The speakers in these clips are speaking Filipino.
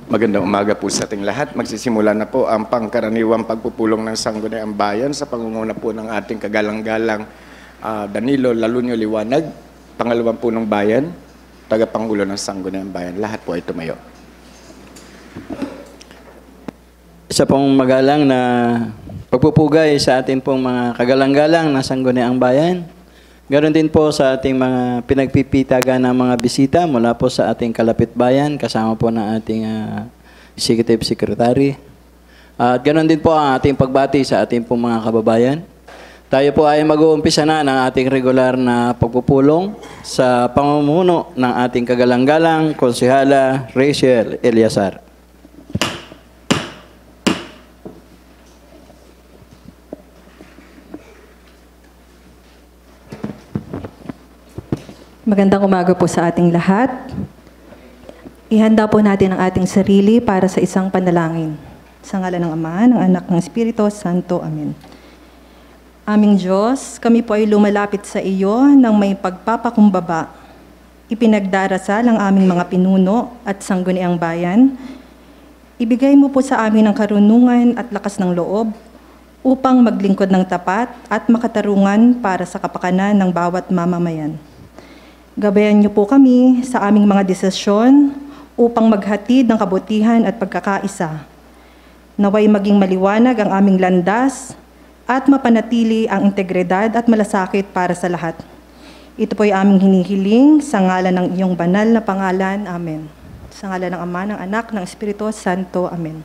Magandang umaga po sa ating lahat. Magsisimula na po ang pangkaraniwang pagpupulong ng Sangguniang Bayan sa pangunguna po ng ating kagalang-galang Danilo Lalunyo Liwanag, pangalawang punong bayan, tagapangulo ng Sangguniang Bayan. Lahat po ay tumayo. Isa pong magalang na pagpupugay sa ating pong mga kagalang-galang na Sangguniang Bayan. Ganon din po sa ating mga pinagpipitagan ng mga bisita mula po sa ating kalapit bayan, kasama po ng ating Executive Secretary. At ganon din po ang ating pagbati sa ating pong mga kababayan. Tayo po ay mag-uumpisa na ng ating regular na pagpupulong sa pamumuno ng ating kagalang-galang Konsehala Rachel Eliazar. Magandang umaga po sa ating lahat. Ihanda po natin ang ating sarili para sa isang panalangin. Sa ngalan ng Ama, ng Anak, ng Espiritu Santo. Amen. Aming Diyos, kami po ay lumalapit sa iyo ng may pagpapakumbaba. Ipinagdarasal ang aming mga pinuno at sangguniang bayan. Ibigay mo po sa amin ang karunungan at lakas ng loob upang maglingkod ng tapat at makatarungan para sa kapakanan ng bawat mamamayan. Gabayan niyo po kami sa aming mga desisyon upang maghatid ng kabutihan at pagkakaisa. Naway maging maliwanag ang aming landas at mapanatili ang integridad at malasakit para sa lahat. Ito po ay aming hinihiling sa ngalan ng iyong banal na pangalan. Amen. Sa ngalan ng Ama, ng Anak, ng Espiritu Santo. Amen.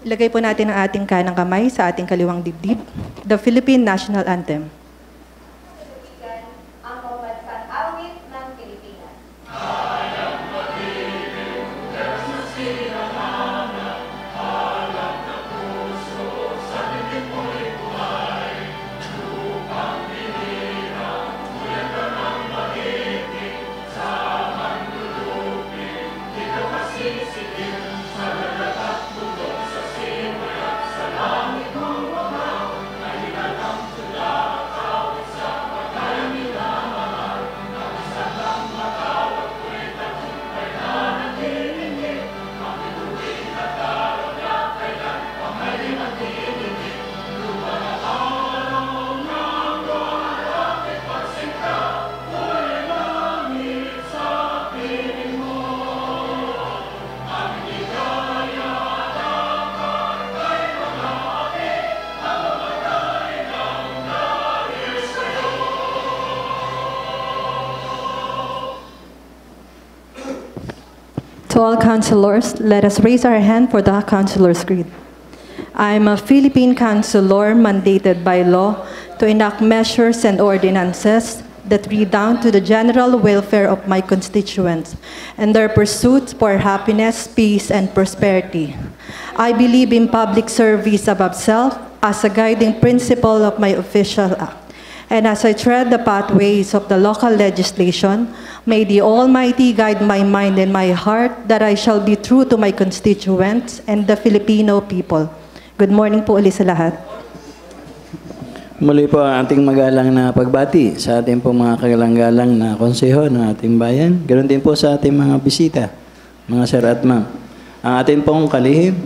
Ilagay po natin ang ating kanang kamay sa ating kaliwang dibdib. The Philippine National Anthem. To all councilors, let us raise our hand for the Councilor's Creed. I am a Philippine councilor mandated by law to enact measures and ordinances that redound to the general welfare of my constituents and their pursuit for happiness, peace, and prosperity. I believe in public service above self as a guiding principle of my official act. And as I tread the pathways of the local legislation, may the Almighty guide my mind and my heart that I shall be true to my constituents and the Filipino people. Good morning po ulit sa lahat. Muli po ang ating magalang na pagbati sa ating po mga kagalang-galang na konseho ng ating bayan. Ganoon din po sa ating mga bisita, mga sir at ma'am. Ang ating pong kalihim.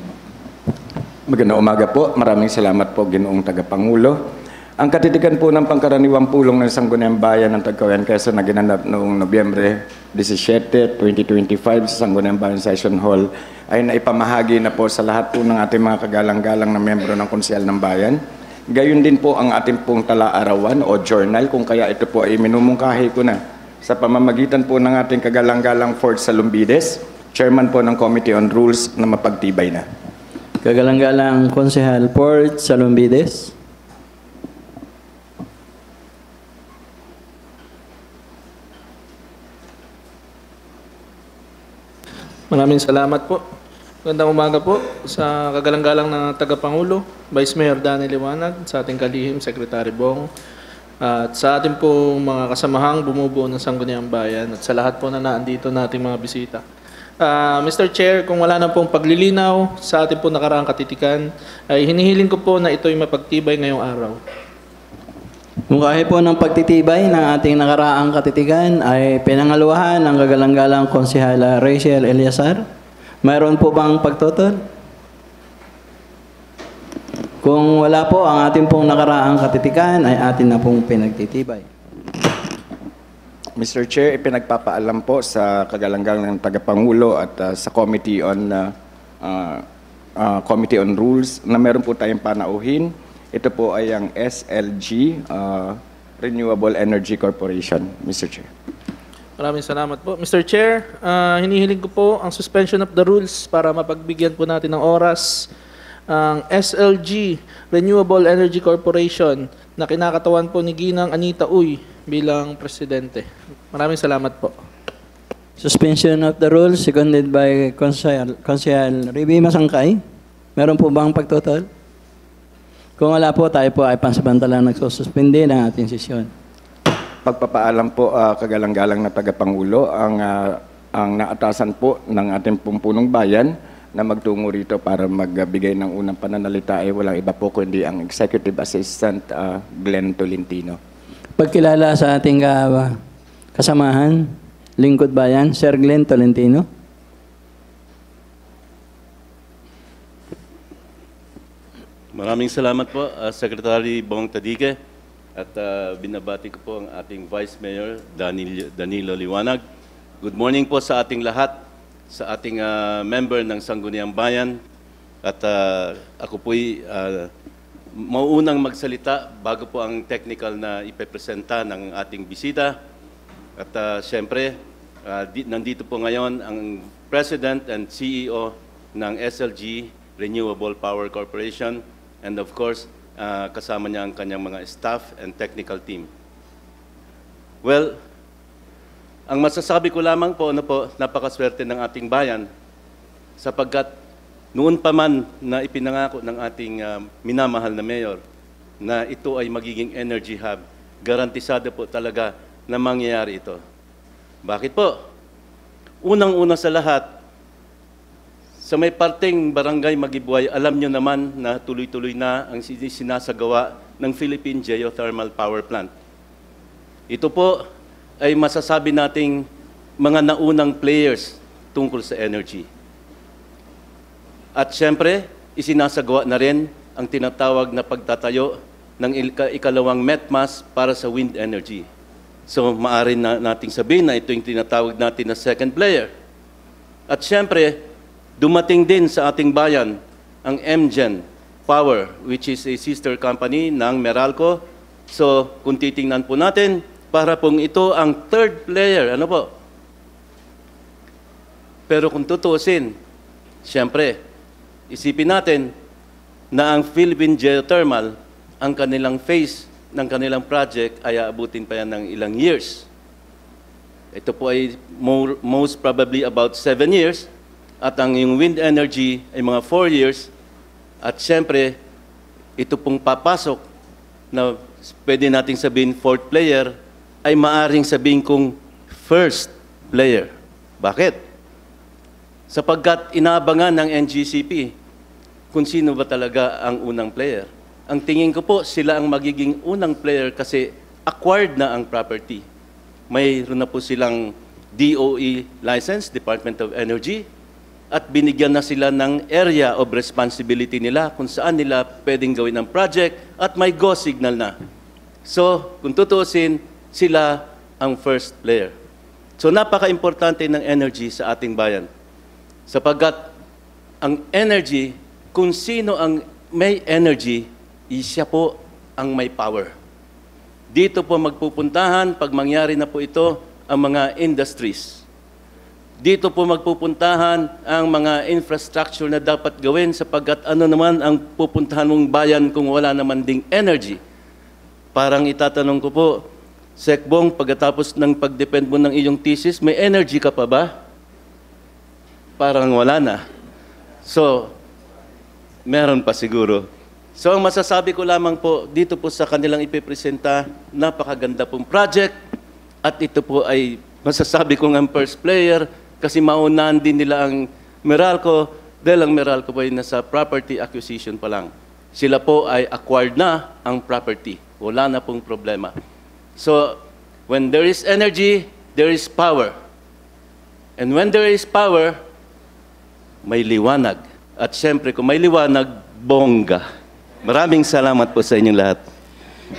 Magandang umaga po. Maraming salamat po, Ginoong Tagapangulo. Ang katitikan po ng pangkaraniwang pulong ng Sangguniang Bayan ng Tagkawayan Quezon na ginanap noong Nobyembre 17, 2025 sa Sangguniang Bayan Session Hall ay naipamahagi na po sa lahat po ng ating mga kagalang-galang na membro ng Konsehal ng Bayan. Gayon din po ang ating pong tala-arawan o journal, kung kaya ito po ay minumungkahi ko na sa pamamagitan po ng ating kagalang-galang Ford Salumbides, Chairman po ng Committee on Rules na mapagtibay na. Kagalang-galang Konsehal Ford Salumbides. Maraming salamat po. Magandang umaga po sa kagalang-galang na tagapangulo, Vice Mayor Danny Liwanag, sa ating kalihim, Secretary Bong, at sa ating po mga kasamahang bumubuo ng Sangguniang Bayan at sa lahat po na naandito nating mga bisita. Mr. Chair, kung wala na pong paglilinaw sa ating po nakaraang katitikan, ay hinihiling ko po na ito'y mapagtibay ngayong araw. Mungkahi po ng pagtitibay ng ating nakaraang katitigan ay pinangaluhan ng kagalang-galang Konsehala Rachel Eliazar Mayroon po bang pagtutol? Kung wala po, ang ating pong nakaraang katitikan ay atin na pong pinagtitibay. Mr. Chair, ipinagpapaalam po sa kagalang-galang ng tagapangulo at sa Committee on Rules na meron po tayong panauhin. Ito po ay ang SLG, Renewable Energy Corporation, Mr. Chair. Maraming salamat po. Mr. Chair, hinihiling ko po ang suspension of the rules para mapagbigyan po natin ng oras ang SLG, Renewable Energy Corporation, na kinakatawan po ni Ginang Anita Uy bilang presidente. Maraming salamat po. Suspension of the rules, seconded by Consihal Riby Masangkay. Meron po bang pagtutol? Kung wala po, tayo po ay pansamantalang nagsususpindi ng ating sesyon. Pagpapaalam po kagalang-galang na tagapangulo ang naatasan po ng ating pumpunong bayan na magtungo rito para magbigay ng unang pananalita ay walang iba po kundi ang Executive Assistant Glenn Tolentino. Pagkilala sa ating kasamahan, lingkod bayan, Sir Glenn Tolentino. Maraming salamat po, Secretary Bong Tadique, at binabati ko po ang ating Vice Mayor, Danilo Liwanag. Good morning po sa ating lahat, sa ating member ng Sangguniang Bayan, at ako po'y mauunang magsalita bago po ang technical na ipepresenta ng ating bisita. At siyempre, nandito po ngayon ang President and CEO ng SLG, Renewable Power Corporation, and of course, kasama niya ang kanyang mga staff and technical team. Well, ang masasabi ko lamang po, napakaswerte ng ating bayan sapagkat noon pa man na ipinangako ng ating minamahal na mayor na ito ay magiging energy hub, garantisado po talaga na mangyayari ito. Bakit po? Unang-una sa lahat, sa may parteng Barangay Magibuay, alam nyo naman na tuloy-tuloy na ang sinasagawa ng Philippine Geothermal Power Plant. Ito po ay masasabi nating mga naunang players tungkol sa energy. At siyempre, isinasagawa na rin ang tinatawag na pagtatayo ng ikalawang METMAS para sa wind energy. So, maaari na nating sabihin na ito yung tinatawag natin na second player. At siyempre, dumating din sa ating bayan ang MGen Power, which is a sister company ng Meralco. So, kung titingnan po natin, para pong ito ang third player. Ano po? Pero kung tutuusin, siyempre, isipin natin na ang Philippine Geothermal, ang kanilang phase ng kanilang project ay aabutin pa yan ng ilang years. Ito po ay most probably about 7 years at ang yung wind energy ay mga 4 years at siyempre, ito pong papasok na pwede nating sabihin fourth player ay maaring sabihin kong first player. Bakit? Sapagkat inaabangan ng NGCP kung sino ba talaga ang unang player. Ang tingin ko po, sila ang magiging unang player kasi acquired na ang property. Mayroon na po silang DOE license, Department of Energy, at binigyan na sila ng area of responsibility nila kung saan nila pwedeng gawin ang project at may go signal na. So, kung tutuusin, sila ang first player. So, napaka-importante ng energy sa ating bayan. Sapagkat ang energy, kung sino ang may energy, siya po ang may power. Dito po magpupuntahan, pag mangyari na po ito, ang mga industries. Dito po magpupuntahan ang mga infrastructure na dapat gawin sapagkat ano naman ang pupuntahan mong bayan kung wala naman ding energy. Parang itatanong ko po, Sec Bong, pagkatapos ng pag-depend mo ng iyong thesis, may energy ka pa ba? Parang wala na. So, meron pa siguro. So, ang masasabi ko lamang po, dito po sa kanilang ipipresenta, napakaganda pong project at ito po ay masasabi kong ang first player kasi maunahan din nila ang Meralco dahil ang Meralco po ay nasa property acquisition pa lang. Sila po ay acquired na ang property. Wala na pong problema. So, when there is energy, there is power. And when there is power, may liwanag. At siyempre, kung may liwanag, bongga. Maraming salamat po sa inyong lahat.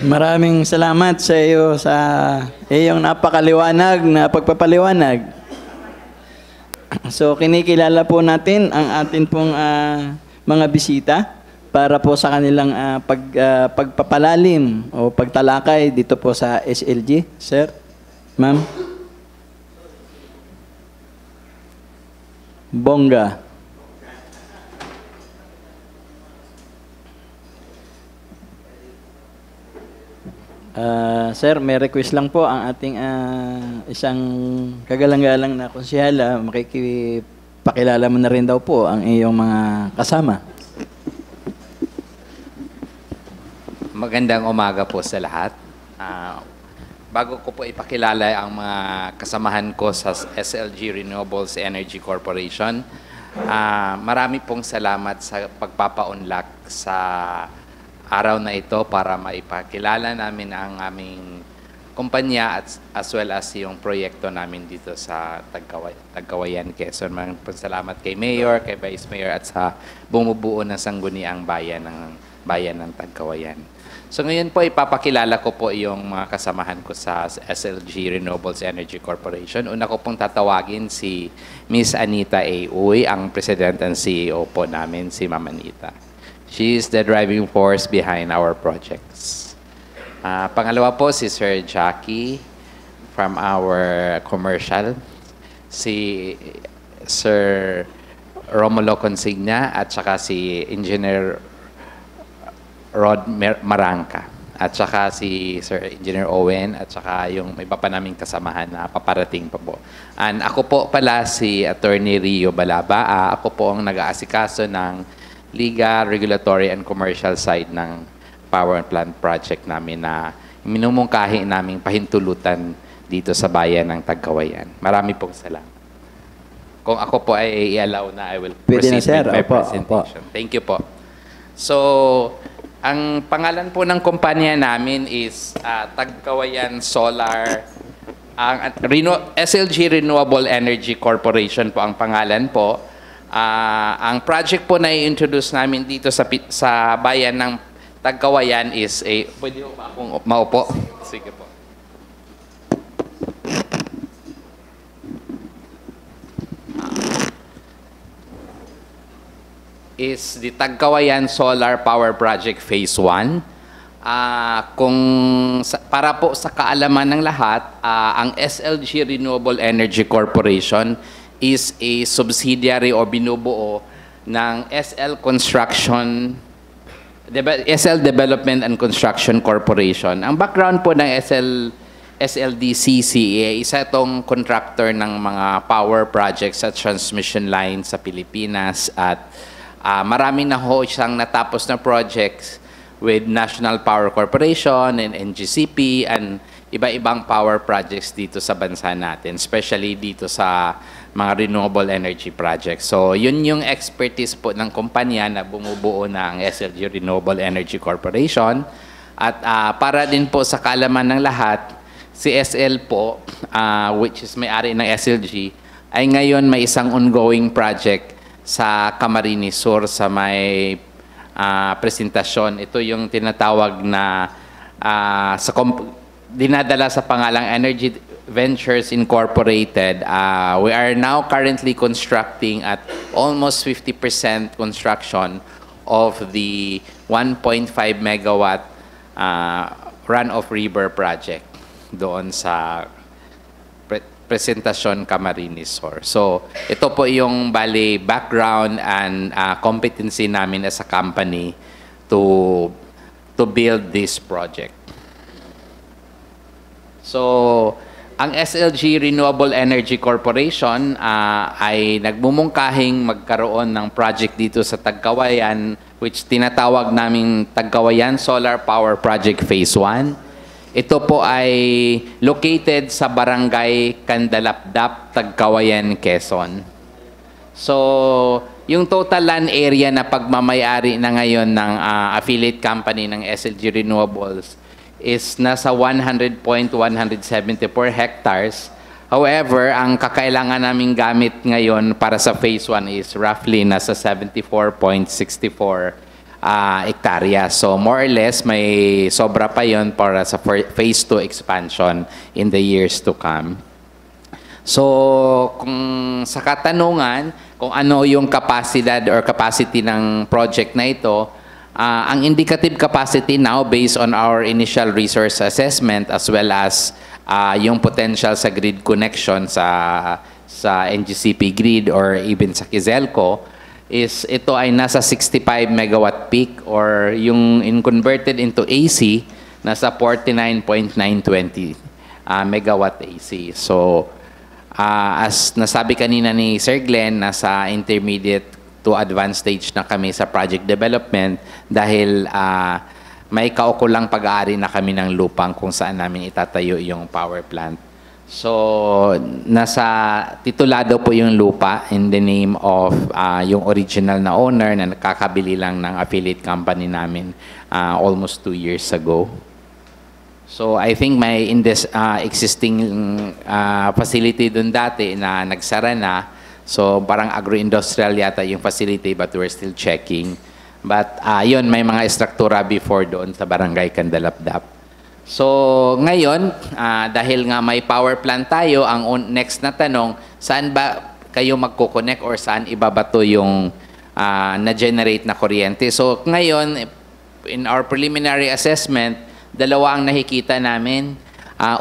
Maraming salamat sa iyo sa iyong napakaliwanag na pagpapaliwanag. So, kinikilala po natin ang atin pong mga bisita para po sa kanilang pagpapalalim o pagtalakay dito po sa SLG. Sir, ma'am. Bongga. Sir, may request lang po ang ating isang kagalang-galang na konsyala. Makikipakilala mo na rin daw po ang iyong mga kasama. Magandang umaga po sa lahat. Bago ko po ipakilala ang mga kasamahan ko sa SLG Renewables Energy Corporation, marami pong salamat sa pagpapaunlak sa araw na ito para maipakilala namin ang aming kumpanya at as well as yung proyekto namin dito sa Tagkawayan, Quezon. Maraming salamat kay Mayor, kay Vice Mayor at sa bumubuo ng sangguniang bayan ng Tagkawayan. So ngayon po ipapakilala ko po yung mga kasamahan ko sa SLG Renewables Energy Corporation. Una ko pong tatawagin si Miss Anita A. Uy, ang President and CEO po namin, si Ma'am Anita. She is the driving force behind our projects. Pangalawa po si Sir Jackie from our commercial. Si Sir Romulo Consigna at saka si Engineer Rod Marangka. At saka si Sir Engineer Owen at saka yung iba pa naming kasamahan na paparating pa po. And ako po pala si Attorney Rio Balaba. Ako po ang nag-aasikaso ng legal, regulatory, and commercial side ng power plant project namin na minumungkahi naming pahintulutan dito sa bayan ng Tagkawayan. Marami pong salamat. Kung ako po ay i-allow na, I will Pwede proceed na, sir. with my Opo, presentation. Thank you po. So, ang pangalan po ng kumpanya namin is Tagkawayan Solar. Ang SLG Renewable Energy Corporation po ang pangalan po. Ang project po na i-introduce namin dito sa bayan ng Tagkawayan is pwede mo ba akong maupo? Sige po. Is the Tagkawayan Solar Power Project Phase 1. Para po sa kaalaman ng lahat, ang SLG Renewable Energy Corporation is a subsidiary o binubuo ng SL Development and Construction Corporation. Ang background po ng SLDCC isa itong contractor ng mga power projects at transmission lines sa Pilipinas at marami na ho siyang natapos na projects with National Power Corporation and NGCP and iba-ibang power projects dito sa bansa natin, especially dito sa mga renewable energy projects. So, yun yung expertise po ng kumpanya na bumubuo ng SLG Renewable Energy Corporation. At para din po sa kaalaman ng lahat, si SL po, which is may-ari ng SLG, ay ngayon may isang ongoing project sa Camarines Sur sa may presentasyon. Ito yung tinatawag na dinadala sa pangalang Energy Ventures Incorporated. We are now currently constructing at almost 50% construction of the 1.5 megawatt run-of-river project doon sa presentasyon Camarines Sur. So, ito po yung bali background and competency namin as a company to build this project. So, ang SLG Renewable Energy Corporation ay nagmumungkahing magkaroon ng project dito sa Tagkawayan which tinatawag naming Tagkawayan Solar Power Project Phase 1. Ito po ay located sa Barangay Candalapdap, Tagkawayan, Quezon. So, yung total land area na pagmamayari na ngayon ng affiliate company ng SLG Renewables is nasa 100.174 hectares However, ang kakailangan naming gamit ngayon para sa phase 1 is roughly nasa 74.64 hektarya. So more or less, may sobra pa yon para sa phase 2 expansion in the years to come. So kung sa katanungan, kung ano yung kapasidad or capacity ng project na ito, ang indicative capacity now based on our initial resource assessment as well as yung potential sa grid connection sa NGCP grid or even sa Kizelco is ito ay nasa 65 megawatt peak or yung converted into AC nasa 49.920 megawatt AC. So as nasabi kanina ni Sir Glenn, nasa intermediate to advanced stage na kami sa project development dahil may kaukulang pag-aari na kami ng lupang kung saan namin itatayo yung power plant. So, nasa titulado po yung lupa in the name of yung original na owner na nakakabili lang ng affiliate company namin almost 2 years ago. So, I think may existing facility dun dati na nagsara na. So, parang agro-industrial yata yung facility but we're still checking. But yun, may mga struktura before doon sa Barangay Candalapdap. So ngayon, dahil nga may power plant tayo, ang next na tanong, saan ba kayo magkoconnect or saan ibabato yung na-generate na kuryente? So ngayon, in our preliminary assessment, dalawa ang nakikita namin.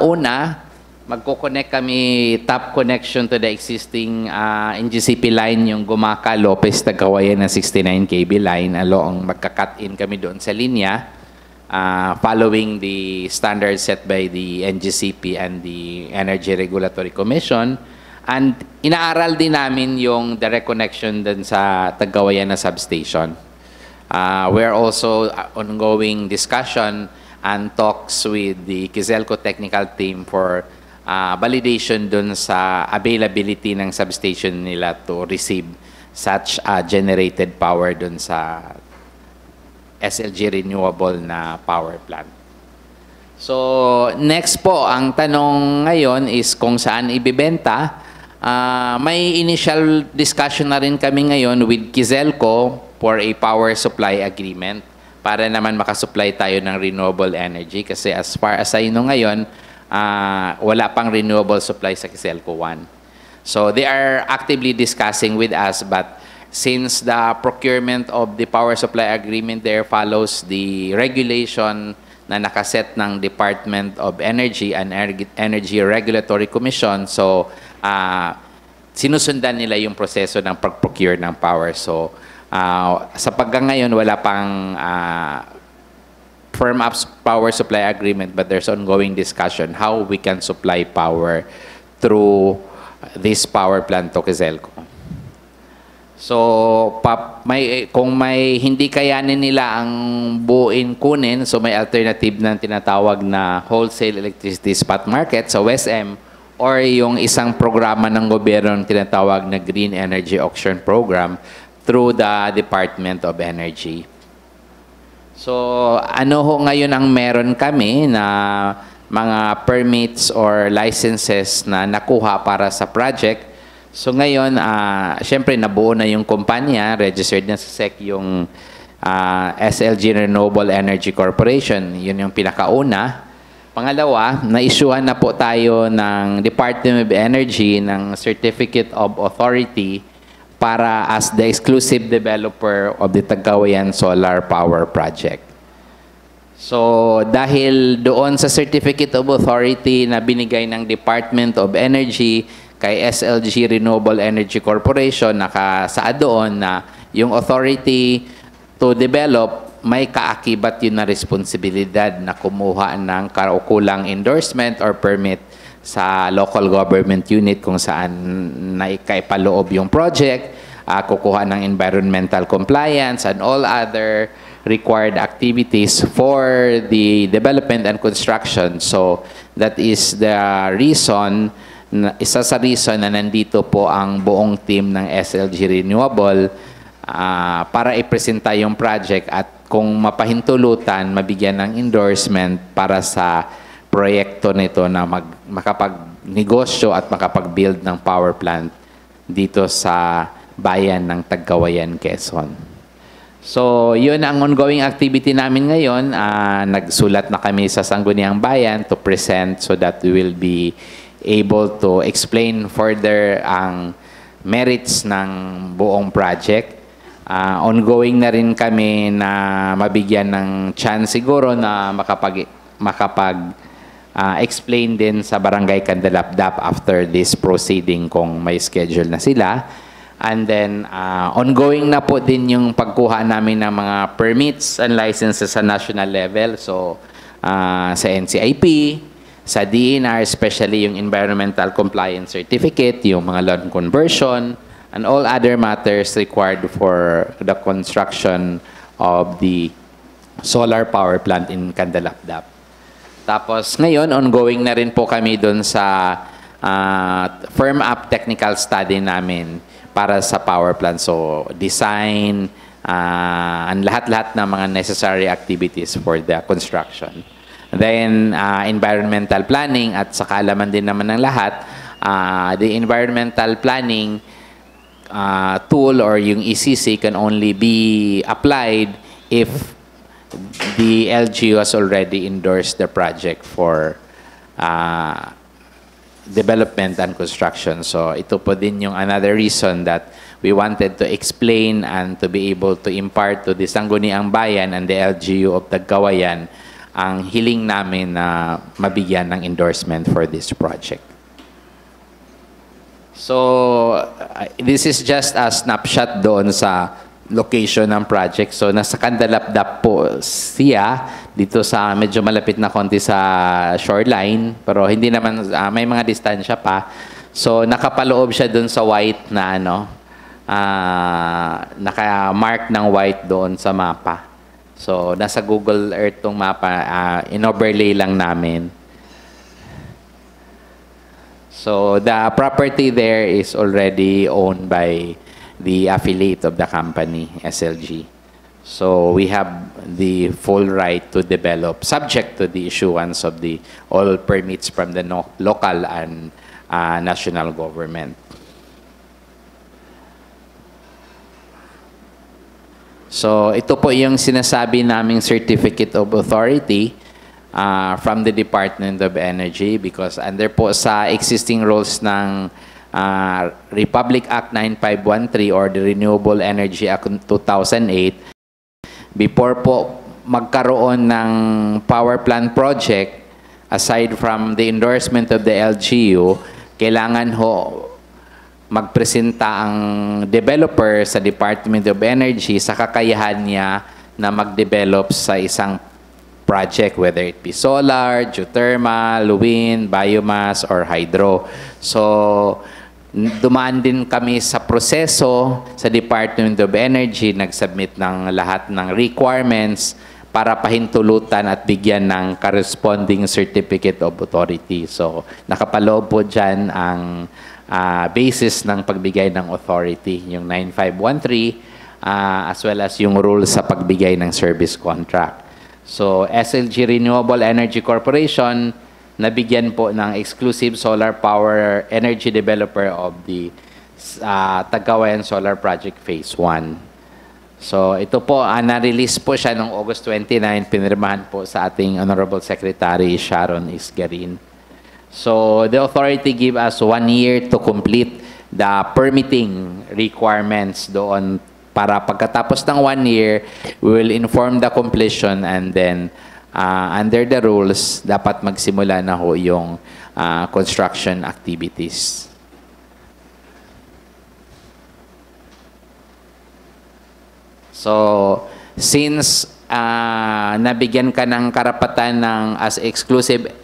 Una, magkoconnect kami top connection to the existing NGCP line, yung Gumaca Lopez Tagawayan na 69 kV line. Magka-cut in kami doon sa linya following the standards set by the NGCP and the Energy Regulatory Commission. And inaaral din namin yung direct connection dun sa Tagawayan na substation. We're also ongoing discussion and talks with the Kizelco technical team for validation dun sa availability ng substation nila to receive such generated power dun sa SLG renewable na power plant. So, next po, ang tanong ngayon is kung saan ibibenta. May initial discussion na rin kami ngayon with Kizelco for a power supply agreement para naman makasupply tayo ng renewable energy kasi as far as I know ngayon, wala pang renewable supply sa Kizelco 1. So they are actively discussing with us, but since the procurement of the power supply agreement there follows the regulation na nakaset ng Department of Energy and Energy Regulatory Commission, so sinusundan nila yung proseso ng pag-procure ng power. So sa paggang ngayon, wala pang firm up power supply agreement, but there's ongoing discussion how we can supply power through this power plant to Kizelco. So, kung may hindi kayanin nila ang buuin kunin, so may alternative na tinatawag na wholesale electricity spot market sa WESM or yung isang programa ng gobyerno tinatawag na Green Energy Auction Program through the Department of Energy. So, ano ho ngayon ang meron kami na mga permits or licenses na nakuha para sa project. So ngayon, syempre nabuo na yung kumpanya, registered na sa SEC yung SLG Renewable Energy Corporation. Yun yung pinakauna. Pangalawa, na-issuehan na po tayo ng Department of Energy ng Certificate of Authority para as the exclusive developer of the Tagawayan Solar Power Project. So, dahil doon sa Certificate of Authority na binigay ng Department of Energy kay SLG Renewable Energy Corporation, nakasaad doon na yung authority to develop, may kaakibat yun na responsibilidad na kumuha ng kaukulang endorsement or permit sa local government unit kung saan naikaipaloob yung project, kukuha ng environmental compliance and all other required activities for the development and construction. So that is the reason, isa sa reason na nandito po ang buong team ng SLG Renewable para ipresenta yung project at kung mapahintulutan, mabigyan ng endorsement para sa proyekto nito na makapag negosyo at makapag-build ng power plant dito sa bayan ng Tagkawayan, Quezon. So, yun ang ongoing activity namin ngayon. Nagsulat na kami sa Sangguniang Bayan to present so that we will be able to explain further ang merits ng buong project. Ongoing na rin kami na mabigyan ng chance siguro na explain din sa Barangay Candalapdap after this proceeding kung may schedule na sila. And then, ongoing na po din yung pagkuha namin ng mga permits and licenses sa national level. So, sa NCIP, sa DENR, especially yung Environmental Compliance Certificate, yung mga land conversion, and all other matters required for the construction of the solar power plant in Candalapdap. Tapos ngayon, ongoing na rin po kami doon sa firm-up technical study namin para sa power plant. So, design, and lahat-lahat ng mga necessary activities for the construction. Then, environmental planning at sa kaalaman din naman ng lahat, the environmental planning tool or yung ECC can only be applied if the LGU has already endorsed the project for development and construction. So ito po din yung another reason that we wanted to explain and to be able to impart to the Sangguniang Bayan and the LGU of Tagkawayan ang hiling namin na mabigyan ng endorsement for this project. So, this is just a snapshot doon sa location ng project. So, nasa Candalapdap po siya, dito sa medyo malapit na konti sa shoreline, pero hindi naman, may mga distansya pa. So, nakapaloob siya doon sa white na naka-mark ng white doon sa mapa. So, nasa Google Earth tong mapa, in-overlay lang namin. So, the property there is already owned by the affiliate of the company, SLG. So, we have the full right to develop, subject to the issuance of the all permits from the local and national government. So, ito po yung sinasabi naming Certificate of Authority from the Department of Energy because under po sa existing rules ng Republic Act 9513 or the Renewable Energy Act 2008, before po magkaroon ng power plant project, aside from the endorsement of the LGU, kailangan ho magpresenta ang developer sa Department of Energy sa kakayahan niya na mag-develop sa isang project, whether it be solar, geothermal, wind, biomass, or hydro. So, dumaan din kami sa proseso sa Department of Energy, nag-submit ng lahat ng requirements para pahintulutan at bigyan ng corresponding Certificate of Authority. So, nakapaloob po dyan ang basis ng pagbigay ng authority, yung 9513, as well as yung rules sa pagbigay ng service contract. So, SLG Renewable Energy Corporation, nabigyan po ng exclusive solar power energy developer of the Tagkawayan Solar Project Phase 1. So, ito po, na-release po siya noong August 29, pinirmahan po sa ating Honorable Secretary Sharon Isgarin. So, the authority give us 1 year to complete the permitting requirements doon para pagkatapos ng 1 year, we will inform the completion and then under the rules, dapat magsimula na ho yung construction activities. So, since nabigyan ka ng karapatan ng as exclusive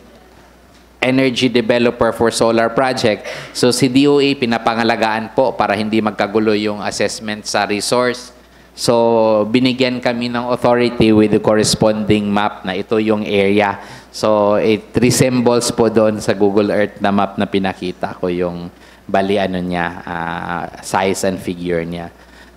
energy developer for solar project, so si DOE pinapangalagaan po para hindi magkagulo yung assessment sa resource. So, binigyan kami ng authority with the corresponding map na ito yung area. So, it resembles po doon sa Google Earth na map na pinakita ko yung bali ano niya, size and figure niya.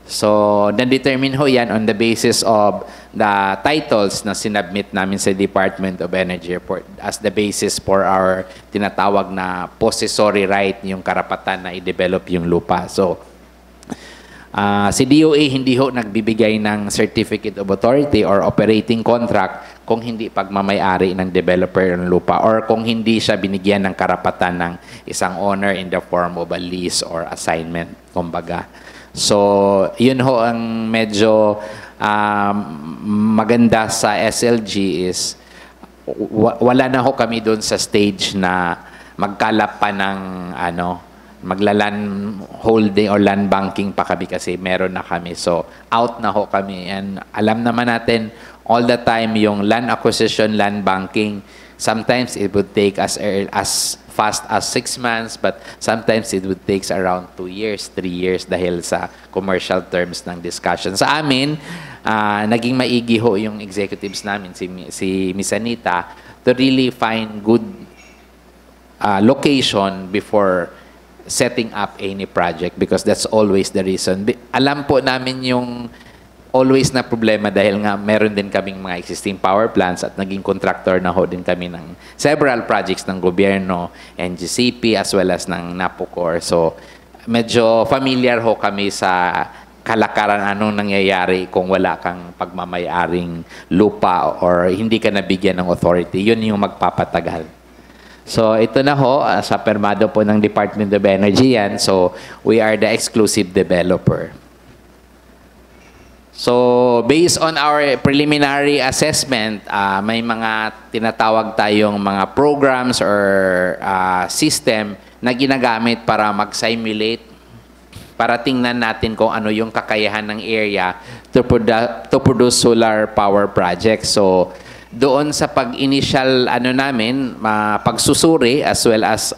So, na-determine ho yan on the basis of the titles na sinubmit namin sa Department of Energy Report as the basis for our tinatawag na possessory right, yung karapatan na i-develop yung lupa. So, si DOA hindi ho nagbibigay ng Certificate of Authority or operating contract kung hindi pagmamayari ng developer ng lupa or kung hindi siya binigyan ng karapatan ng isang owner in the form of a lease or assignment, kumbaga. So, yun ho ang medyo maganda sa SLG is wala na ho kami doon sa stage na magkalap pa ng maglalan holding or land banking pa kami kasi meron na kami. So, out na ho kami. And alam naman natin all the time yung land acquisition, land banking, sometimes it would take as fast as 6 months, but sometimes it would take around 2 years, 3 years dahil sa commercial terms ng discussion. Sa amin, naging maigi ho yung executives namin, si Miss Anita, to really find good location before setting up any project because that's always the reason. Alam po namin yung always na problema dahil nga meron din kaming mga existing power plants at naging contractor na ho din kami ng several projects ng gobyerno, NGCP as well as ng NAPOCOR. So, medyo familiar ho kami sa kalakaran anong nangyayari kung wala kang pagmamayaring lupa or hindi ka nabigyan ng authority. Yun yung magpapatagal. So, ito na ho, sa permado po ng Department of Energy yan. So, we are the exclusive developer. So, based on our preliminary assessment, may mga tinatawag tayong mga programs or system na ginagamit para mag-simulate, para tingnan natin kung ano yung kakayahan ng area to produce solar power projects. So, doon sa pag-initial namin, pagsusuri as well as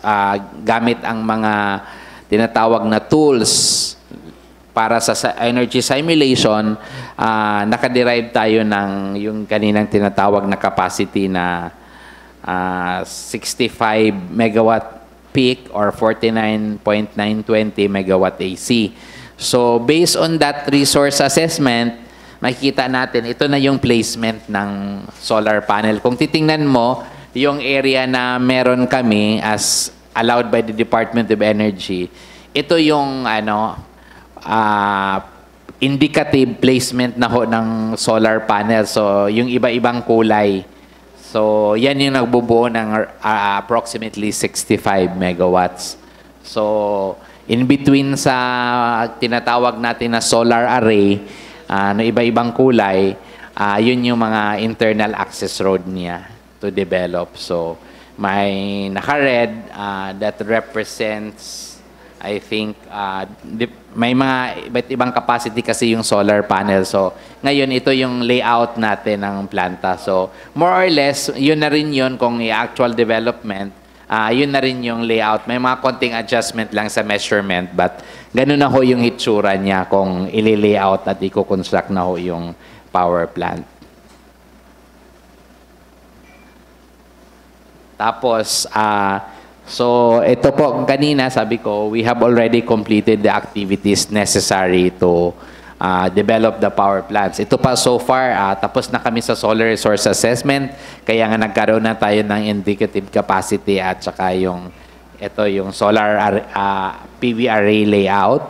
gamit ang mga tinatawag na tools para sa energy simulation, nakaderive tayo ng yung kaninang tinatawag na capacity na 65 megawatt peak or 49.920 megawatt AC. So, based on that resource assessment, makikita natin, ito na yung placement ng solar panel. Kung titingnan mo, yung area na meron kami as allowed by the Department of Energy, ito yung indicative placement na ho ng solar panel. So, yung iba-ibang kulay. So, yan yung nagbubuo ng approximately 65 megawatts. So, in between sa tinatawag natin na solar array, na iba-ibang kulay, yun yung mga internal access road niya to develop. So, may naka-red that represents, I think, may mga iba't ibang capacity kasi yung solar panel. So, ngayon, ito yung layout natin ng planta. So, more or less, yun na rin yun kung i-actual development, yun na rin yung layout. May mga konting adjustment lang sa measurement, but ganun na ho yung itsura niya kung ili-layout at i-construct na ho yung power plant. Tapos, so ito po, kanina sabi ko, we have already completed the activities necessary to develop the power plants. Ito pa so far, tapos na kami sa solar resource assessment, kaya nga nagkaroon na tayo ng indicative capacity at saka yung solar PV array layout.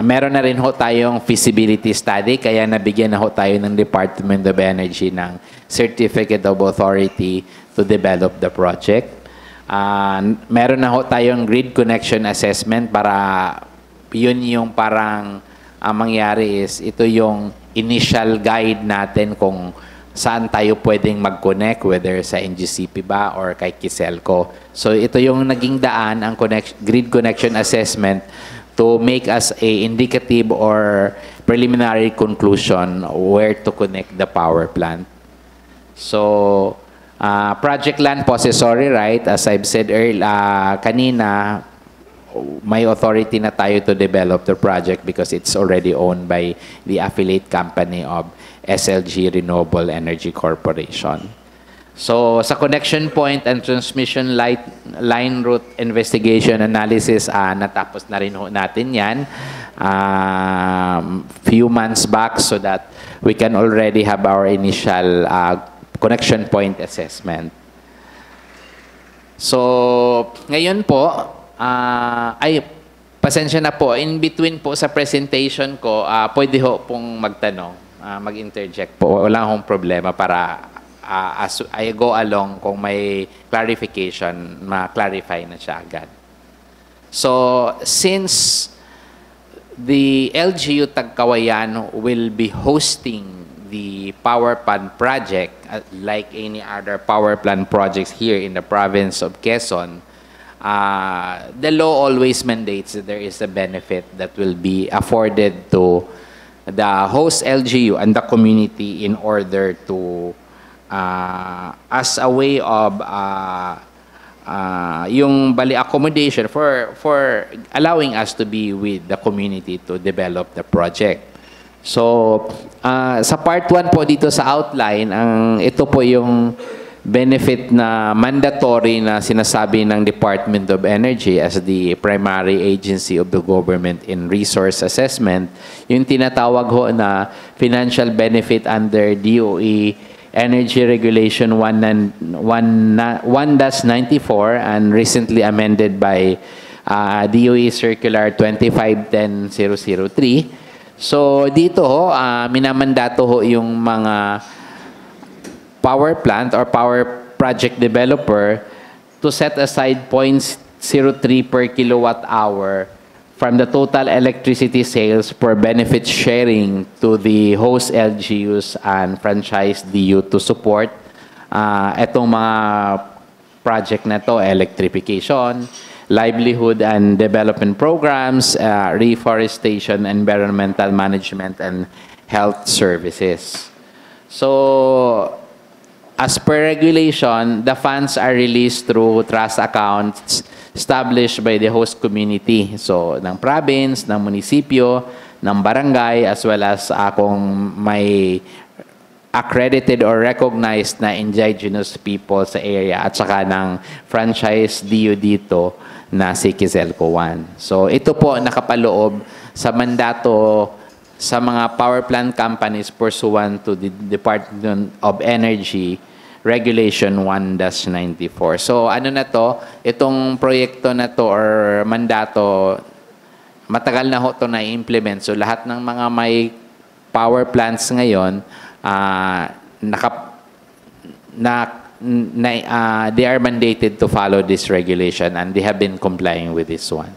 Meron na rin ho tayong feasibility study, kaya nabigyan na ho tayo ng Department of Energy ng Certificate of Authority to develop the project. Meron na ho tayong grid connection assessment para yun yung parang ang mangyari is ito yung initial guide natin kung saan tayo pwedeng mag-connect, whether sa NGCP ba or kay Kiselco. So ito yung naging daan, ang grid connection assessment to make us a indicative or preliminary conclusion where to connect the power plant. So, project land possessory right, as I've said earlier, kanina, may authority na tayo to develop the project because it's already owned by the affiliate company of SLG Renewable Energy Corporation. So, sa connection point and transmission line route investigation analysis, natapos na rin ho natin yan. few months back so that we can already have our initial connection point assessment. So, ngayon po, pasensya na po, in between po sa presentation ko, pwede ho pong magtanong, mag-interject po. Wala hong problema para as I go along, kung may clarification, ma-clarify na siya agad. So, since the LGU Tagkawayan will be hosting the power plant project, like any other power plant projects here in the province of Quezon, the law always mandates that there is a benefit that will be afforded to the host LGU and the community in order to, as a way of yung bali accommodation for allowing us to be with the community to develop the project. So, sa part 1 po dito sa outline, ito po yung benefit na mandatory na sinasabi ng Department of Energy as the primary agency of the government in resource assessment, yung tinatawag ho na financial benefit under DOE Energy Regulation 1-94 and recently amended by DOE Circular 2510-003. So dito ho, minamandato ho yung mga power plant or power project developer to set aside 0.03 per kilowatt hour from the total electricity sales for benefit sharing to the host LGUs and franchise DU to support etong mga project na to, electrification, livelihood and development programs, reforestation, environmental management, and health services. So, as per regulation, the funds are released through trust accounts established by the host community. So, ng province, ng munisipyo, ng barangay, as well as kung may accredited or recognized na indigenous people sa area at saka ng franchise DU dito na si Quezelco 1. So, ito po nakapaloob sa mandato sa mga power plant companies pursuant to the Department of Energy Regulation 1-94. So ano na to, itong proyekto na to or mandato, matagal na ho to na-implement. So lahat ng mga may power plants ngayon, they are mandated to follow this regulation and they have been complying with this one.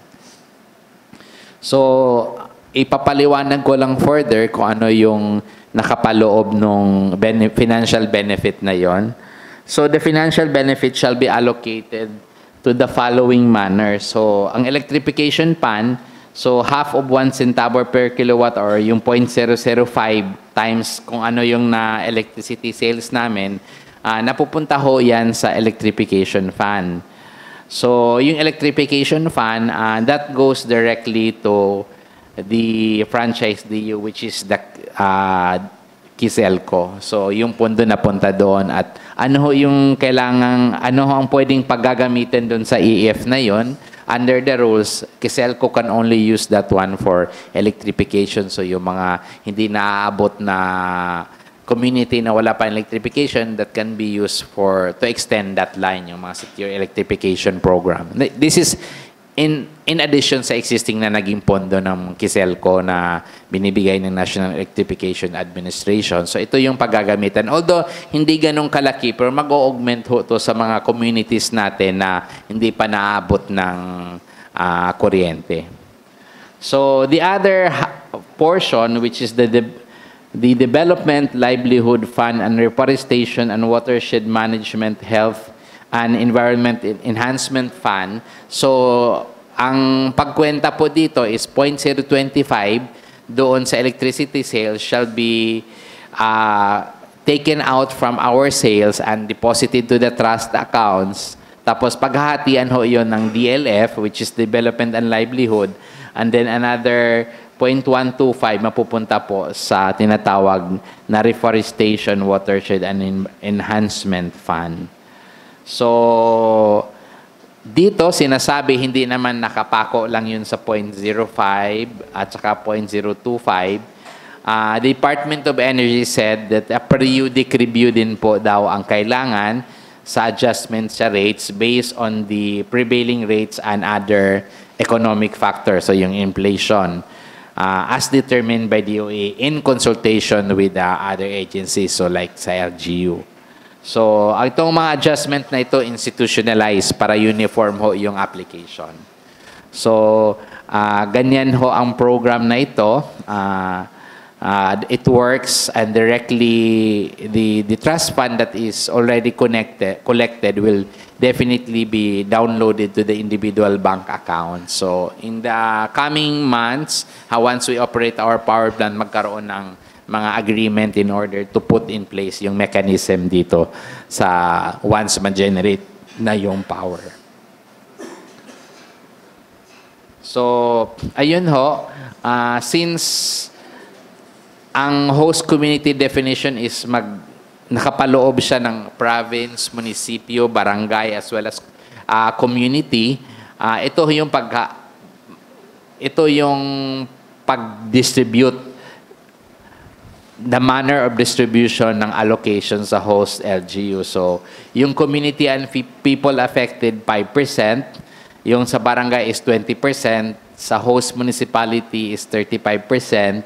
So ipapaliwanag ko lang further kung ano yung nakapaloob ng financial benefit na yon. So, the financial benefit shall be allocated to the following manner. So, ang electrification pan, so half of 1 centavo per kilowatt or yung 0.005 times kung ano yung na electricity sales namin, napupunta ho yan sa electrification fund. So, yung electrification fund, that goes directly to the franchise DU, which is the Quezelco. So, yung pondo na punta doon at ano ho yung kailangang, ano ho ang pwedeng paggagamitin doon sa EF na yon. Under the rules, Quezelco can only use that one for electrification. So, yung mga hindi naaabot na community na wala pa electrification, that can be used to extend that line, yung mga secure electrification program. This is in addition sa existing na naging pondo ng Quezelco na binibigay ng National Electrification Administration. So ito yung paggagamitan. Although hindi ganong kalaki, pero mag-augment ho to sa mga communities natin na hindi pa naabot ng kuryente. So the other portion, which is the Development Livelihood Fund and Reforestation and Watershed Management Health and Environment Enhancement Fund. So, ang pagkwenta po dito is 0.025 doon sa electricity sales shall be taken out from our sales and deposited to the trust accounts. Tapos paghahatian ho yun ng DLF, which is Development and Livelihood, and then another 0.125 mapupunta po sa tinatawag na Reforestation, Watershed, and Enhancement Fund. So, dito sinasabi hindi naman nakapako lang yun sa 0.05 at saka 0.025. Department of Energy said that a periodic review din po daw ang kailangan sa adjustment sa rates based on the prevailing rates and other economic factors, so yung inflation, as determined by DOE in consultation with other agencies, so like sa LGU. So, itong mga adjustment na ito institutionalized para uniform ho yung application. So, ganyan ho ang program na ito. It works, and directly the trust fund that is already collected will definitely be downloaded to the individual bank account. So in the coming months, once we operate our power plant, magkaroon ng mga agreement in order to put in place yung mechanism dito sa once ma-generate na yung power. So ayun ho, since ang host community definition is nakapaloob siya ng province, munisipyo, barangay, as well as community. Ito yung pag-distribute, the manner of distribution ng allocation sa host LGU. So, yung community and people affected 5%, yung sa barangay is 20%, sa host municipality is 35%,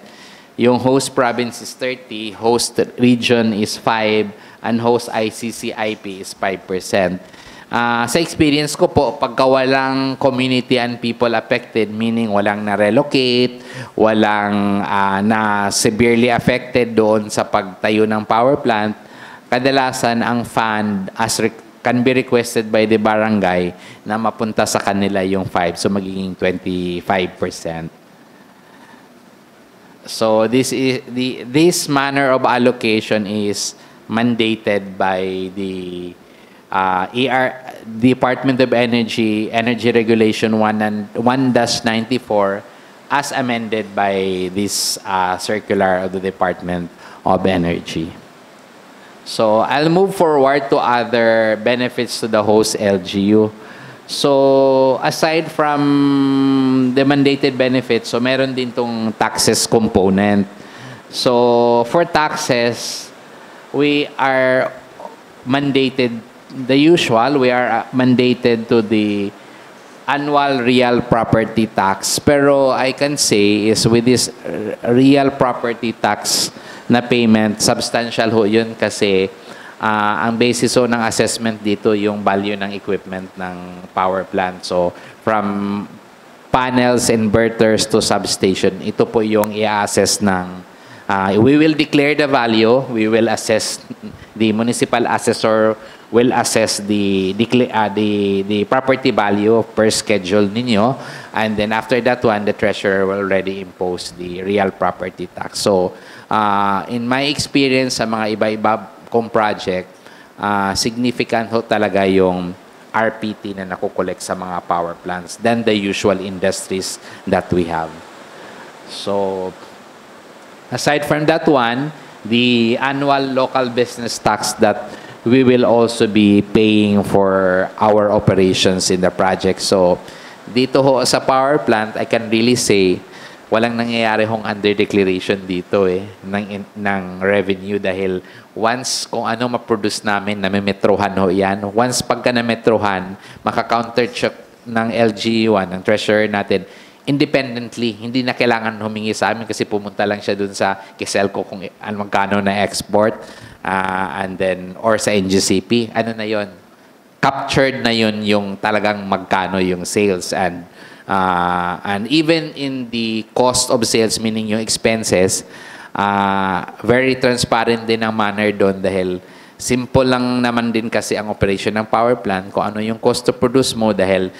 yung host province is 30%, host region is 5%, and host ICCIP is 5%. Sa experience ko po, pagka walang community and people affected, meaning walang na-relocate, walang na severely affected doon sa pagtayo ng power plant, kadalasan ang fund can be requested by the barangay na mapunta sa kanila yung 5%, so magiging 25%. So this manner of allocation is mandated by the Department of Energy Regulation 1-94 as amended by this circular of the Department of Energy. So I'll move forward to other benefits to the host LGU. So, aside from the mandated benefits, so meron din tong taxes component. So, for taxes, we are mandated, the usual, we are mandated to the annual real property tax. Pero I can say is with this real property tax na payment, substantial ho yun kasi ang basis ho ng assessment dito yung value ng equipment ng power plant. So, from panels, inverters to substation, ito po yung i-assess ng, we will declare the value, we will assess, the municipal assessor will assess the property value per schedule ninyo, and then after that one, the treasurer will already impose the real property tax. So, in my experience sa mga iba-iba kong project, significant ho talaga yung RPT na nakukolekt sa mga power plants than the usual industries that we have. So, aside from that one, the annual local business tax that we will also be paying for our operations in the project. So, dito ho sa power plant, I can really say, walang nangyayari hong under-declaration dito ng revenue dahil once kung ano ma-produce namin, namimetrohan ho yan. Once pagka na-metrohan, maka-counter-check ng LGU1, ng treasurer natin, independently, hindi na kailangan humingi sa amin kasi pumunta lang siya dun sa Kiselco kung magkano na export, and then, or sa NGCP. Ano na yon? Captured na yun yung talagang magkano yung sales, and even in the cost of sales, meaning yung expenses, very transparent din ang manner doon dahil simple lang naman din kasi ang operation ng power plant, kung ano yung cost to produce mo dahil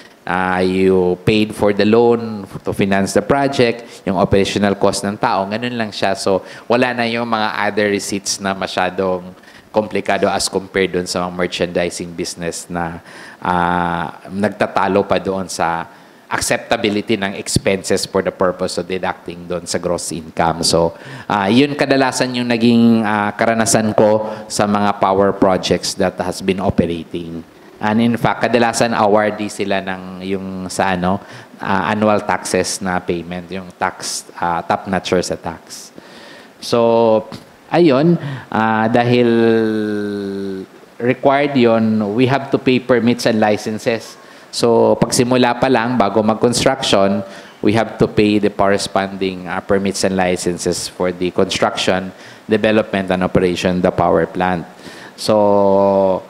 you paid for the loan to finance the project, yung operational cost ng tao, ganun lang siya. So, wala na yung mga other receipts na masyadong komplikado as compared doon sa mga merchandising business na nagtatalo pa doon sa acceptability ng expenses for the purpose of deducting doon sa gross income. So, yun kadalasan yung naging karanasan ko sa mga power projects that has been operating. And in fact, kadalasan awardee sila ng yung sa annual taxes na payment, yung tax, top notcher sa tax. So, ayun, dahil required yon, we have to pay permits and licenses. So, pagsimula pa lang, bago mag-construction, we have to pay the corresponding permits and licenses for the construction, development, and operation of the power plant. So,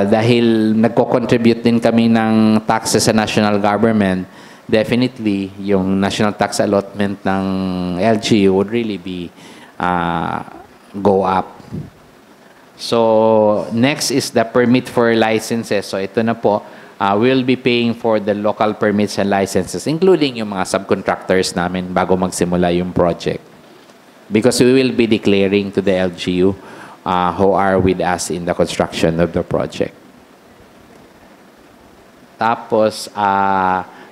dahil nagko-contribute din kami ng taxes sa national government, definitely, yung national tax allotment ng LGU would really be go up. So, next is the permit for licenses. So, ito na po, we'll be paying for the local permits and licenses, including yung mga subcontractors namin bago magsimula yung project. Because we will be declaring to the LGU who are with us in the construction of the project. Tapos,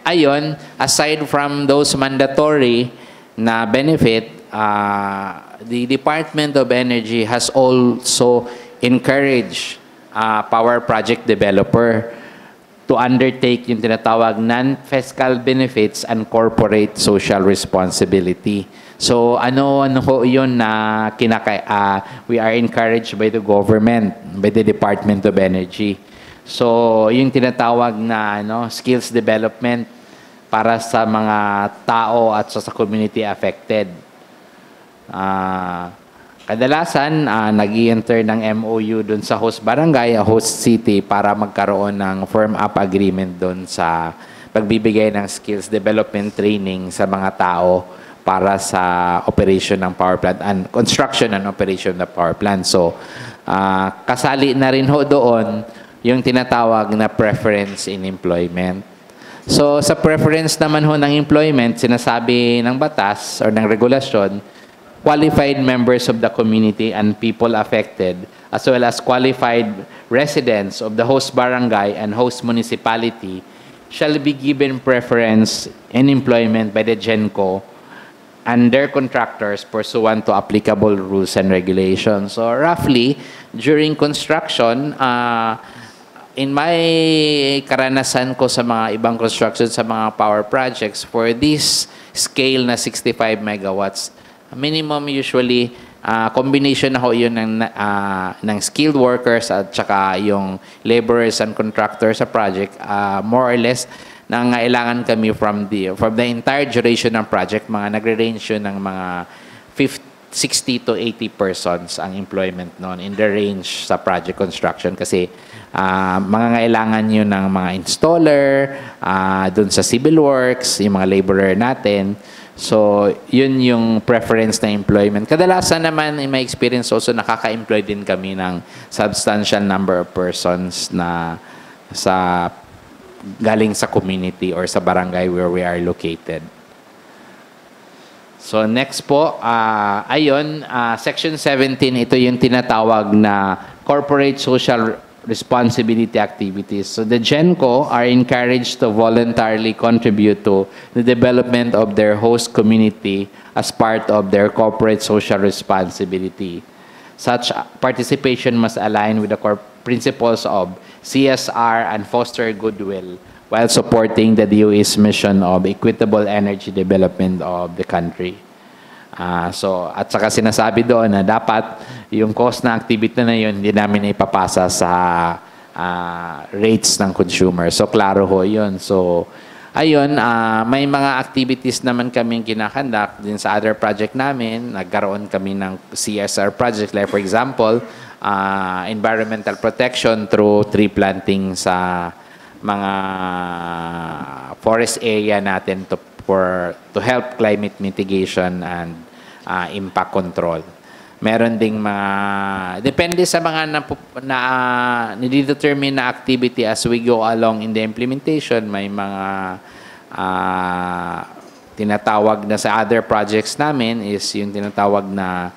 ayun, aside from those mandatory na benefit, the Department of Energy has also encouraged power project developer to undertake yung tinatawag non-fiscal benefits and corporate social responsibility. So ano ho yun na we are encouraged by the government, by the Department of Energy. So yung tinatawag na skills development para sa mga tao at sa community affected. Kadalasan, nag-i-enter ng MOU dun sa host barangay, host city para magkaroon ng firm-up agreement dun sa pagbibigay ng skills development training sa mga tao para sa operation ng power plant and construction and operation ng power plant. So, kasali na rin ho doon yung tinatawag na preference in employment. So, sa preference naman ho ng employment, sinasabi ng batas or ng regulasyon, qualified members of the community and people affected, as well as qualified residents of the host barangay and host municipality shall be given preference in employment by the GENCO and their contractors pursuant to applicable rules and regulations. So roughly, during construction, in my karanasan ko sa mga ibang construction sa mga power projects, for this scale na 65 megawatts, minimum usually, combination na ho yun ng skilled workers at saka yung laborers and contractors sa project, more or less, nangailangan kami from the entire duration ng project, mga nagre-range yun ng mga 60 to 80 persons ang employment noon in the range sa project construction kasi mga ngailangan yun ng mga installer, dun sa civil works, yung mga laborer natin. So, yun yung preference na employment. Kadalasan naman, in my experience also, nakaka-employ din kami ng substantial number of persons na galing sa community or sa barangay where we are located. So, next po, ayun, Section 17, ito yung tinatawag na Corporate Social Responsibility Activities. So the GENCO are encouraged to voluntarily contribute to the development of their host community as part of their corporate social responsibility. Such participation must align with the principles of CSR and foster goodwill while supporting the DOE's mission of equitable energy development of the country. So, at saka sinasabi doon na dapat yung cost na activity na yun, hindi namin ipapasa sa rates ng consumer. So, klaro ho yun. So, ayun, may mga activities naman kaming kinakandak din sa other project namin. Nagkaroon kami ng CSR project. Like for example, environmental protection through tree planting sa mga forest area natin to help climate mitigation and impact control. Meron ding mga, depende sa mga nidetermine na activity as we go along in the implementation, may mga tinatawag na sa other projects namin is yung tinatawag na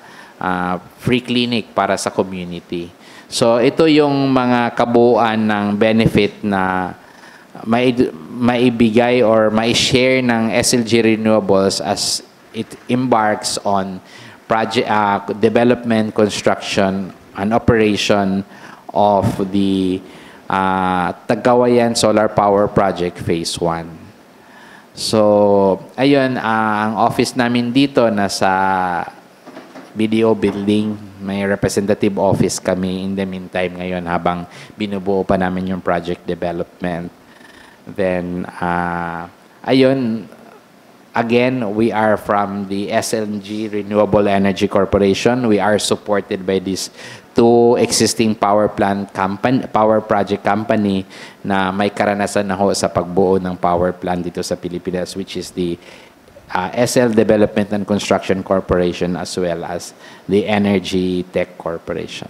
free clinic para sa community. So ito yung mga kabuuan ng benefit na maibigay or mai-share ng SLG Renewables as it embarks on project development, construction, and operation of the Tagawayan Solar Power Project Phase 1. So, ayun, ang office namin dito nasa BDO building. May representative office kami in the meantime ngayon habang binubuo pa namin yung project development. Then, ayun, again, we are from the SLG Renewable Energy Corporation. We are supported by these two existing power project company na may karanasan na ho sa pagbuo ng power plant dito sa Pilipinas, which is the SL Development and Construction Corporation as well as the Energy Tech Corporation.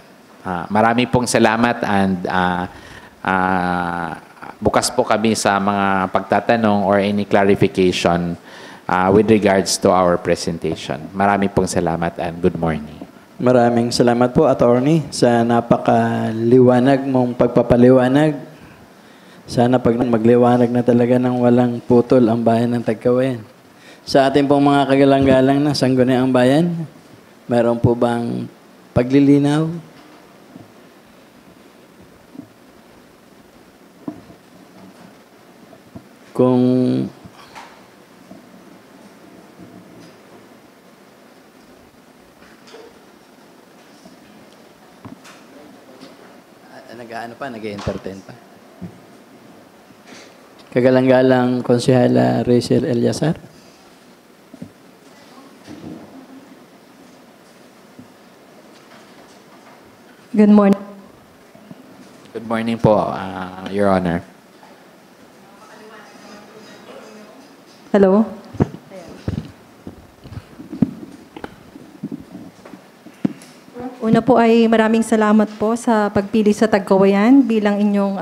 Marami pong salamat and bukas po kami sa mga pagtatanong or any clarification with regards to our presentation. Marami pong salamat and good morning. Maraming salamat po, Attorney, sa napakaliwanag mong pagpapaliwanag. Sana pag magliwanag na talaga ng walang putol ang bayan ng Tagkawayan. Sa ating pong mga kagalang-galang na Sangguniang Bayan, meron po bang paglilinaw? Kung nag-aano pa, nag-entertain pa. Kagalang-galang Konsehala Rachel Eliazar. Good morning. Good morning po, Your Honor. Hello? Una po ay maraming salamat po sa pagpili sa Tagkawayan bilang inyong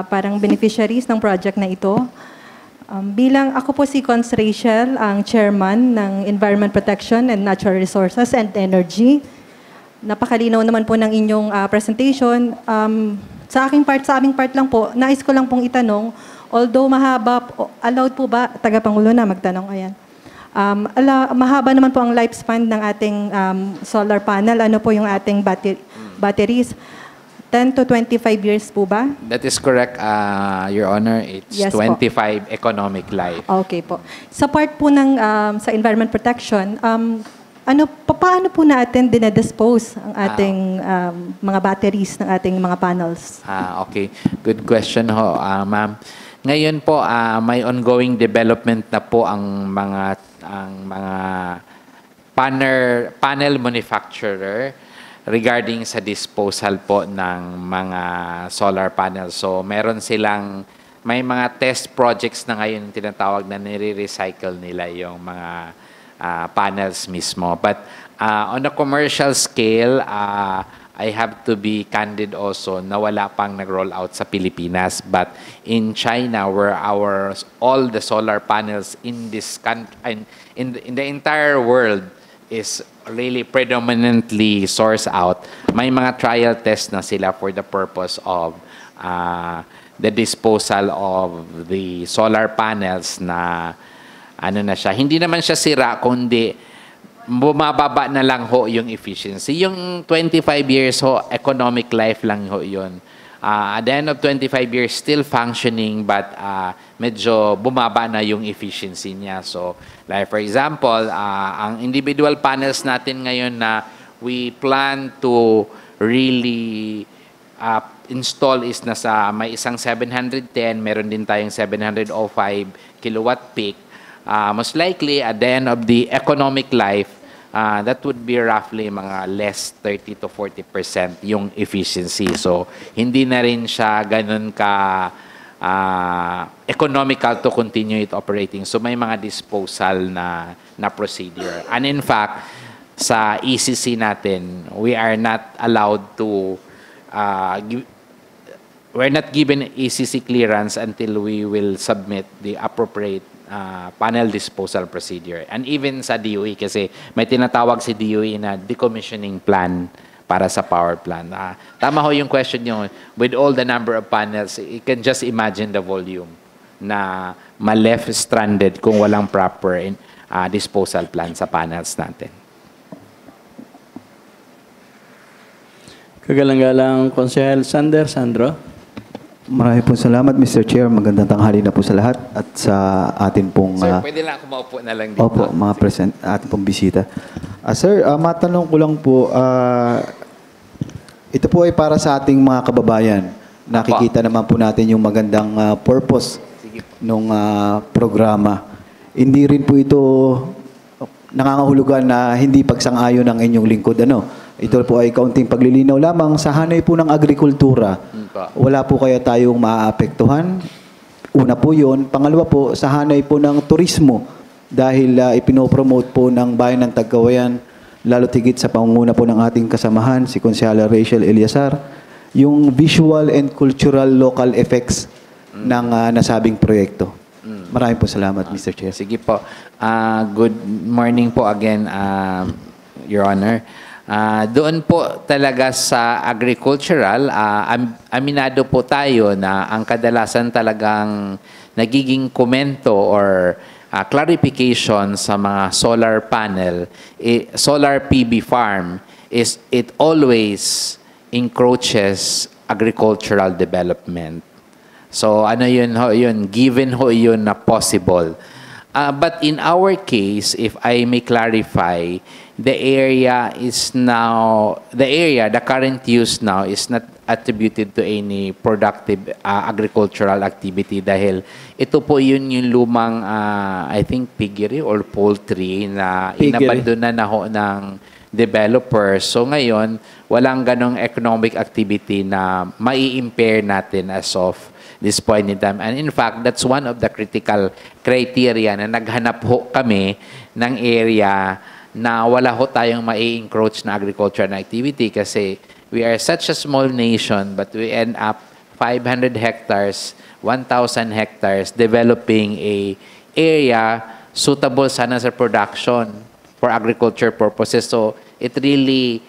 parang beneficiaries ng project na ito. Bilang ako po si Cons Rachel, ang chairman ng Environment Protection and Natural Resources and Energy. Napakalinaw naman po ng inyong presentation. Sa aming part lang po, nais ko lang pong itanong, although mahaba, allowed po ba, Tagapangulo na magtanong, ayan. Mahaba naman po ang lifespan ng ating solar panel. Ano po yung ating batteries? 10 to 25 years po ba? That is correct, Your Honor. It's Yes 25 economic life. Okay po. Sa part po ng sa environment protection, paano po natin dinedispose ang ating mga batteries ng ating mga panels? Okay. Good question ho, ma'am. Ngayon po, may ongoing development na po ang mga panel manufacturer regarding sa disposal po ng mga solar panels. So, may mga test projects na ngayon tinatawag na nire-recycle nila yung mga panels mismo. But on a commercial scale, I have to be candid also na wala pang nag-roll out sa Pilipinas. But in China, where all the solar panels in this country, in the entire world is really predominantly sourced out, may mga trial tests na sila for the purpose of the disposal of the solar panels na ano na siya. Hindi naman siya sira, kundi bumababa na lang ho yung efficiency. Yung 25 years ho, economic life lang ho yun. At the end of 25 years, still functioning, but medyo bumaba na yung efficiency niya. So, like for example, ang individual panels natin ngayon na we plan to really install is nasa may isang 710, meron din tayong 705 kilowatt peak. Most likely, at the end of the economic life, that would be roughly mga less 30 to 40% yung efficiency. So, hindi na rin siya ganun ka economical to continue it operating. So, may mga disposal na procedure. And in fact, sa ECC natin, we are not allowed to we're not given ECC clearance until we will submit the appropriate panel disposal procedure. And even sa DOE, kasi may tinatawag si DOE na decommissioning plan para sa power plant. Tama ho yung question nyo. With all the number of panels, you can just imagine the volume na ma-left stranded kung walang proper disposal plan sa panels natin. Kagalang-galang Konsehal Sandro. Marami po salamat, Mr. Chair. Magandang tanghali na po sa lahat at sa atin pong... Sir, pwede lang ako maupo na lang dito. Opo, mga atin pong bisita. Sir, matanong ko lang po, ito po ay para sa ating mga kababayan. Nakikita naman po natin yung magandang purpose ng programa. Hindi rin po ito nangangahulugan na hindi pagsang-ayon ng inyong lingkod. Ito po ay kaunting paglilinaw lamang sa hanay po ng agrikultura. Wala po kaya tayong maaapektuhan. Una po yun. Pangalawa po, sa hanay po ng turismo. Dahil ipinopromote po ng Bayan ng Tagkawayan, lalo tigit sa pangunguna po ng ating kasamahan, si Konsyala Rachel Eliazar, yung visual and cultural local effects ng nasabing proyekto. Maraming po salamat, Mr. Chair. Sige po. Good morning po again, Your Honor. Doon po talaga sa agricultural, aminado po tayo na ang kadalasan talagang nagiging komento or clarification sa mga solar panel, solar PV farm, is it always encroaches agricultural development. So ano yun ho, yun, given ho yun na possible. But in our case, if I may clarify, the current use now is not attributed to any productive agricultural activity dahil ito po yun yung lumang, I think, piggery or poultry na inabandonan na ho ng developers. So ngayon, walang ganong economic activity na mai-impair natin as of this point in time. And in fact, that's one of the critical criteria na naghanap ho kami ng area na wala ho tayong mai-encroach na agricultural activity kasi we are such a small nation but we end up 500 hectares, 1,000 hectares developing a area suitable sana sa production for agriculture purposes. So it really,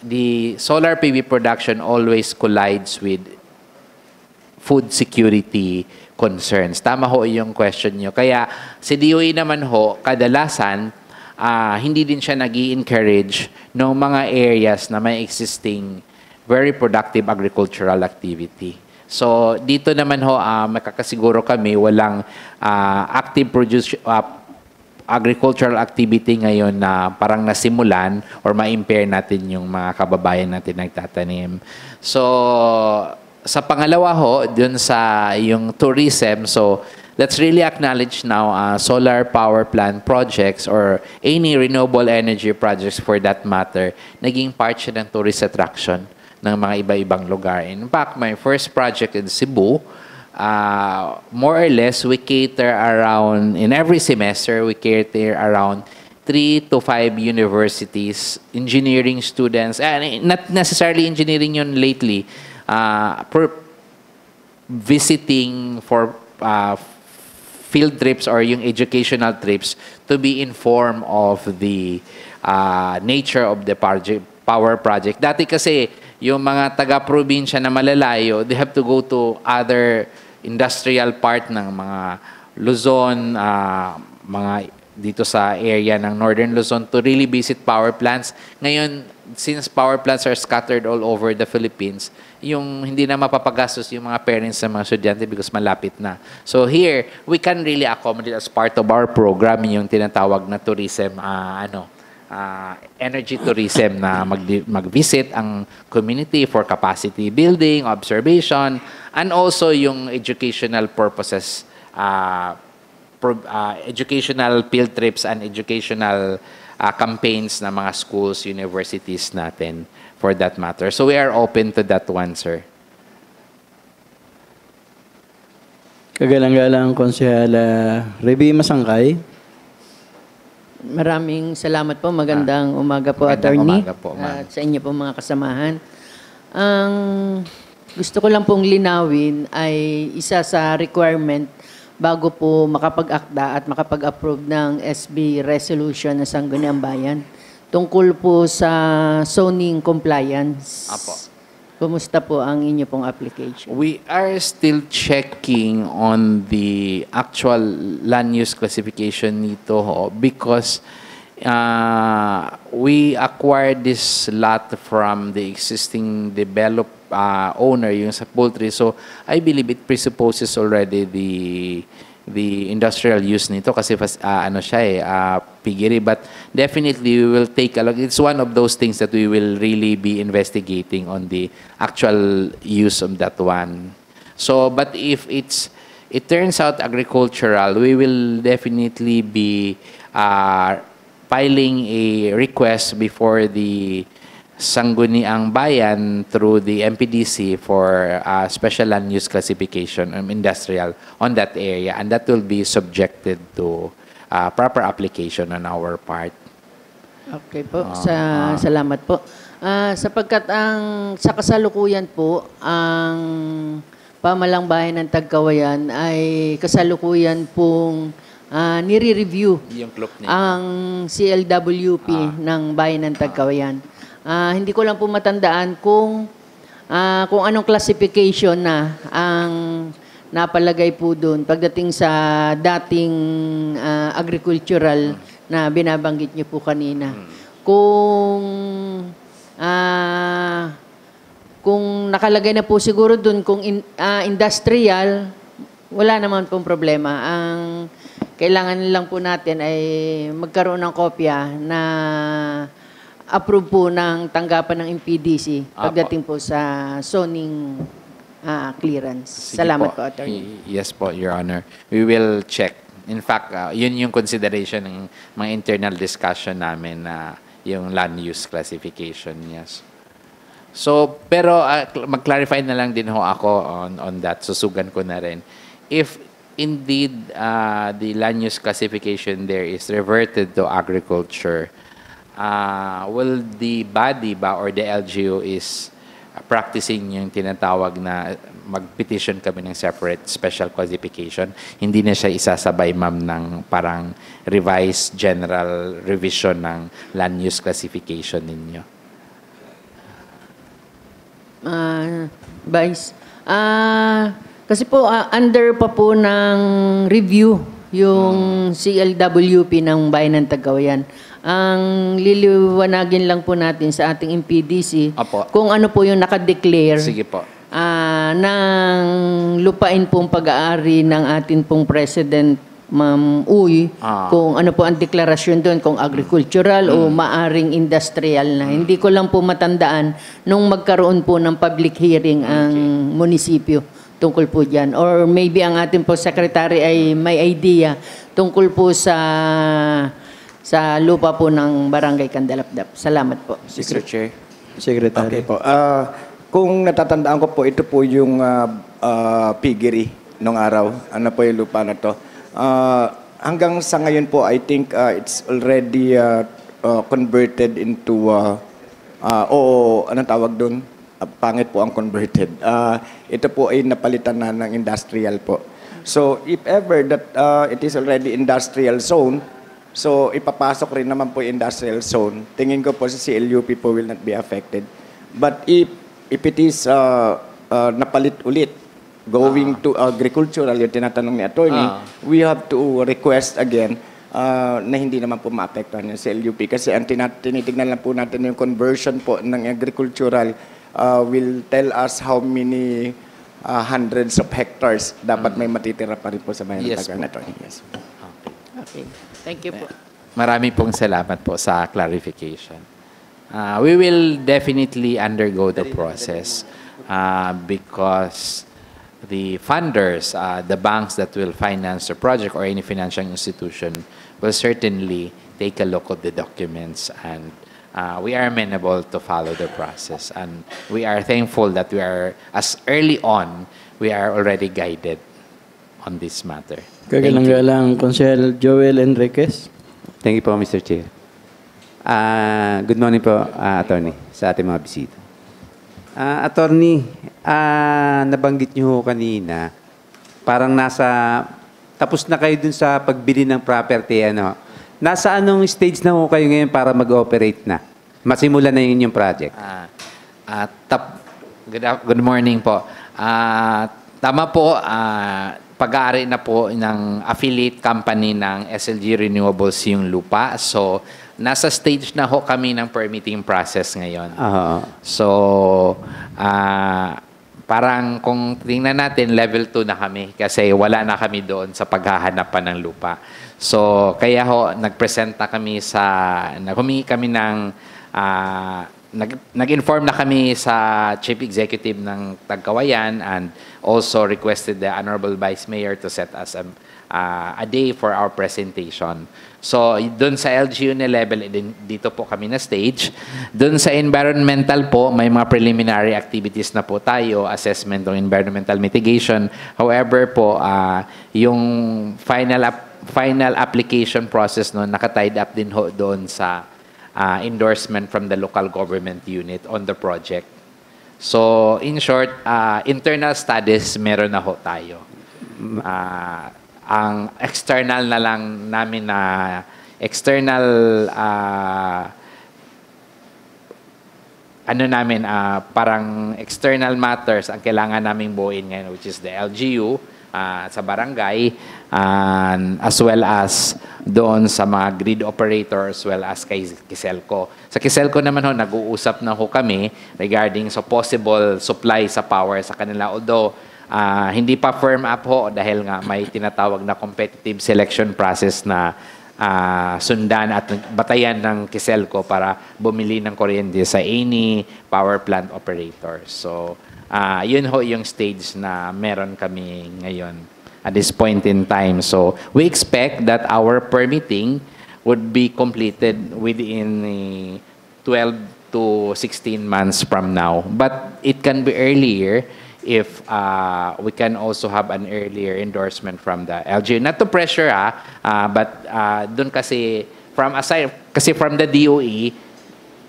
the solar PV production always collides with food security concerns. Tama ho yung question nyo. Kaya si DOE naman ho, kadalasan, hindi din siya nag-i-encourage ng mga areas na may existing very productive agricultural activity. So dito naman ho, makakasiguro kami walang active agricultural activity ngayon na parang nasimulan or ma-impair natin yung mga kababayan natin nagtatanim. So sa pangalawa ho, dun sa yung tourism, so let's really acknowledge now solar power plant projects or any renewable energy projects for that matter, naging part siya ng tourist attraction ng mga iba-ibang lugar. In fact, my first project in Cebu, more or less, we cater around, in every semester, we cater around 3 to 5 universities, engineering students, not necessarily engineering yun lately, visiting for field trips or yung educational trips to be informed of the nature of the power project. Dati kasi yung mga taga-probinsya na malalayo, they have to go to other industrial part ng mga Luzon, mga dito sa area ng Northern Luzon to really visit power plants. Ngayon, since power plants are scattered all over the Philippines, yung hindi na mapapagastos yung mga parents sa mga estudyante because malapit na. So here, we can really accommodate as part of our program yung tinatawag na tourism, energy tourism na mag-visit ang community for capacity building, observation, and also yung educational purposes, educational field trips and educational campaigns na mga schools, universities natin for that matter. So we are open to that one, sir. Kagalang-galang Konsyala Reby Masangkay. Maraming salamat po. Magandang umaga po, Magandang Attorney. umaga po, ma'am. At sa inyo po mga kasamahan. Ang gusto ko lang pong linawin ay isa sa requirement bago po makapag-akda at makapag-approve ng SB resolution ng Sangguniang Bayan tungkol po sa zoning compliance. Apo. Kumusta po ang inyo pong application? We are still checking on the actual land use classification nito ho, because we acquired this lot from the existing owner, yung sa poultry. So I believe it presupposes already the industrial use nito kasi ano siya piggery. But definitely, we will take a look. It's one of those things that we will really be investigating on the actual use of that one. So, but if it turns out agricultural, we will definitely be filing a request before the Sangguniang Bayan through the MPDC for special land use classification industrial on that area, and that will be subjected to proper application on our part. Okay po, salamat po. Sapagkat sa kasalukuyan po, ang Pamalang Bayan ng Tagkawayan ay kasalukuyan pong nire-review Yung club niya. ang CLWP ng Bayan ng Tagkawayan. Hindi ko lang po matandaan kung anong classification na ang napalagay po doon pagdating sa dating agricultural na binabanggit niyo po kanina. Kung nakalagay na po siguro doon kung industrial, wala naman pong problema. Ang kailangan lang po natin ay magkaroon ng kopya na approve po ng tanggapan ng MPDC pagdating po sa zoning clearance. Sige Salamat po, Attorney. Yes po, Your Honor. We will check. In fact, yun yung consideration ng mga internal discussion namin na yung land use classification. Yes. So, pero mag-clarify na lang din ho ako on that. Susugan ko na rin. If indeed the land use classification there is reverted to agriculture, will the body ba or the LGU is practicing yung tinatawag na mag-petition kami ng separate special classification? Hindi na siya isasabay, ma'am, ng parang revised general revision ng land use classification ninyo? Vice, kasi po under pa po ng review yung CLWP ng Bayan ng Tagkawayan. Ang liliwanagin lang po natin sa ating MPDC kung ano po yung nakadeclare Sige po. ng lupain pong pag-aari ng atin pong President Ma'am Uy, kung ano po ang deklarasyon doon, kung agricultural o maaring industrial na. Hindi ko lang po matandaan nung magkaroon po ng public hearing ang munisipyo tungkol po dyan. Or maybe ang ating po secretary ay may idea tungkol po sa lupa po ng Barangay Candalapdap. Salamat po. Mr. Chair. Secretary. Okay po. Kung natatandaan ko po, ito po yung piggery nung araw. Ano po yung lupa na to. Hanggang sa ngayon po, I think it's already converted into, anong tawag doon? Pangit po ang converted. Ito po ay napalitan na ng industrial po. So, if ever that it is already industrial zone, so ipapasok rin naman po yung industrial zone, tingin ko po sa CLUP po will not be affected. But if it is napalit ulit, going to agricultural, yung tinatanong ni attorney, we have to request again na hindi naman po maapektuhan yung CLUP. Kasi ang tinitignan lang po natin yung conversion po ng agricultural will tell us how many hundreds of hectares dapat may matitira pa rin po sa bayan ng Tagkawayan, attorney. Yes. Okay. Thank you po. Marami pong salamat po sa clarification. We will definitely undergo the process because the funders, the banks that will finance the project or any financial institution will certainly take a look at the documents, and we are amenable to follow the process. And we are thankful that we are, as early on, we are already guided on this matter. Kagalang-galang Konsehal Joel Enriquez. Thank you po, Mr. Chair. Good morning po, Attorney, sa ating mga bisita. Attorney, nabanggit niyo kanina, parang tapos na kayo dun sa pagbili ng property, ano? Nasa anong stage na ho kayo ngayon para mag-operate na? Masimula na yung inyong project? Good morning po. Tama po, pag-aari na po ng affiliate company ng SLG Renewables yung lupa. So, nasa stage na ho kami ng permitting process ngayon. So, parang kung tingnan natin, level 2 na kami kasi wala na kami doon sa paghahanap pa ng lupa. So, kaya ho, humingi kami ng, nag-inform na kami sa Chief Executive ng Tagkawayan and also requested the Honorable Vice Mayor to set us a day for our presentation. So, dun sa LGU na level, dito po kami na stage. Dun sa environmental po, may mga preliminary activities na po tayo, assessment ng environmental mitigation. However po, yung final application process no, nakatied up din ho doon sa endorsement from the local government unit on the project. So, in short, internal studies meron na ho tayo. Ang external na lang namin na parang external matters ang kailangan naming buuin ngayon, which is the LGU sa barangay, as well as doon sa mga grid operator as well as kay Kiselco. Sa Kiselco naman ho, nag-uusap na ho kami regarding sa possible supply sa power sa kanila. Although, hindi pa firm up ho dahil nga may tinatawag na competitive selection process na sundan at batayan ng Kiselco para bumili ng kuryente sa any power plant operator. So, yun ho yung stage na meron kami ngayon at this point in time. So, we expect that our permitting would be completed within 12 to 16 months from now. But it can be earlier if we can also have an earlier endorsement from the LGU. Not to pressure, but dun kasi from the DOE,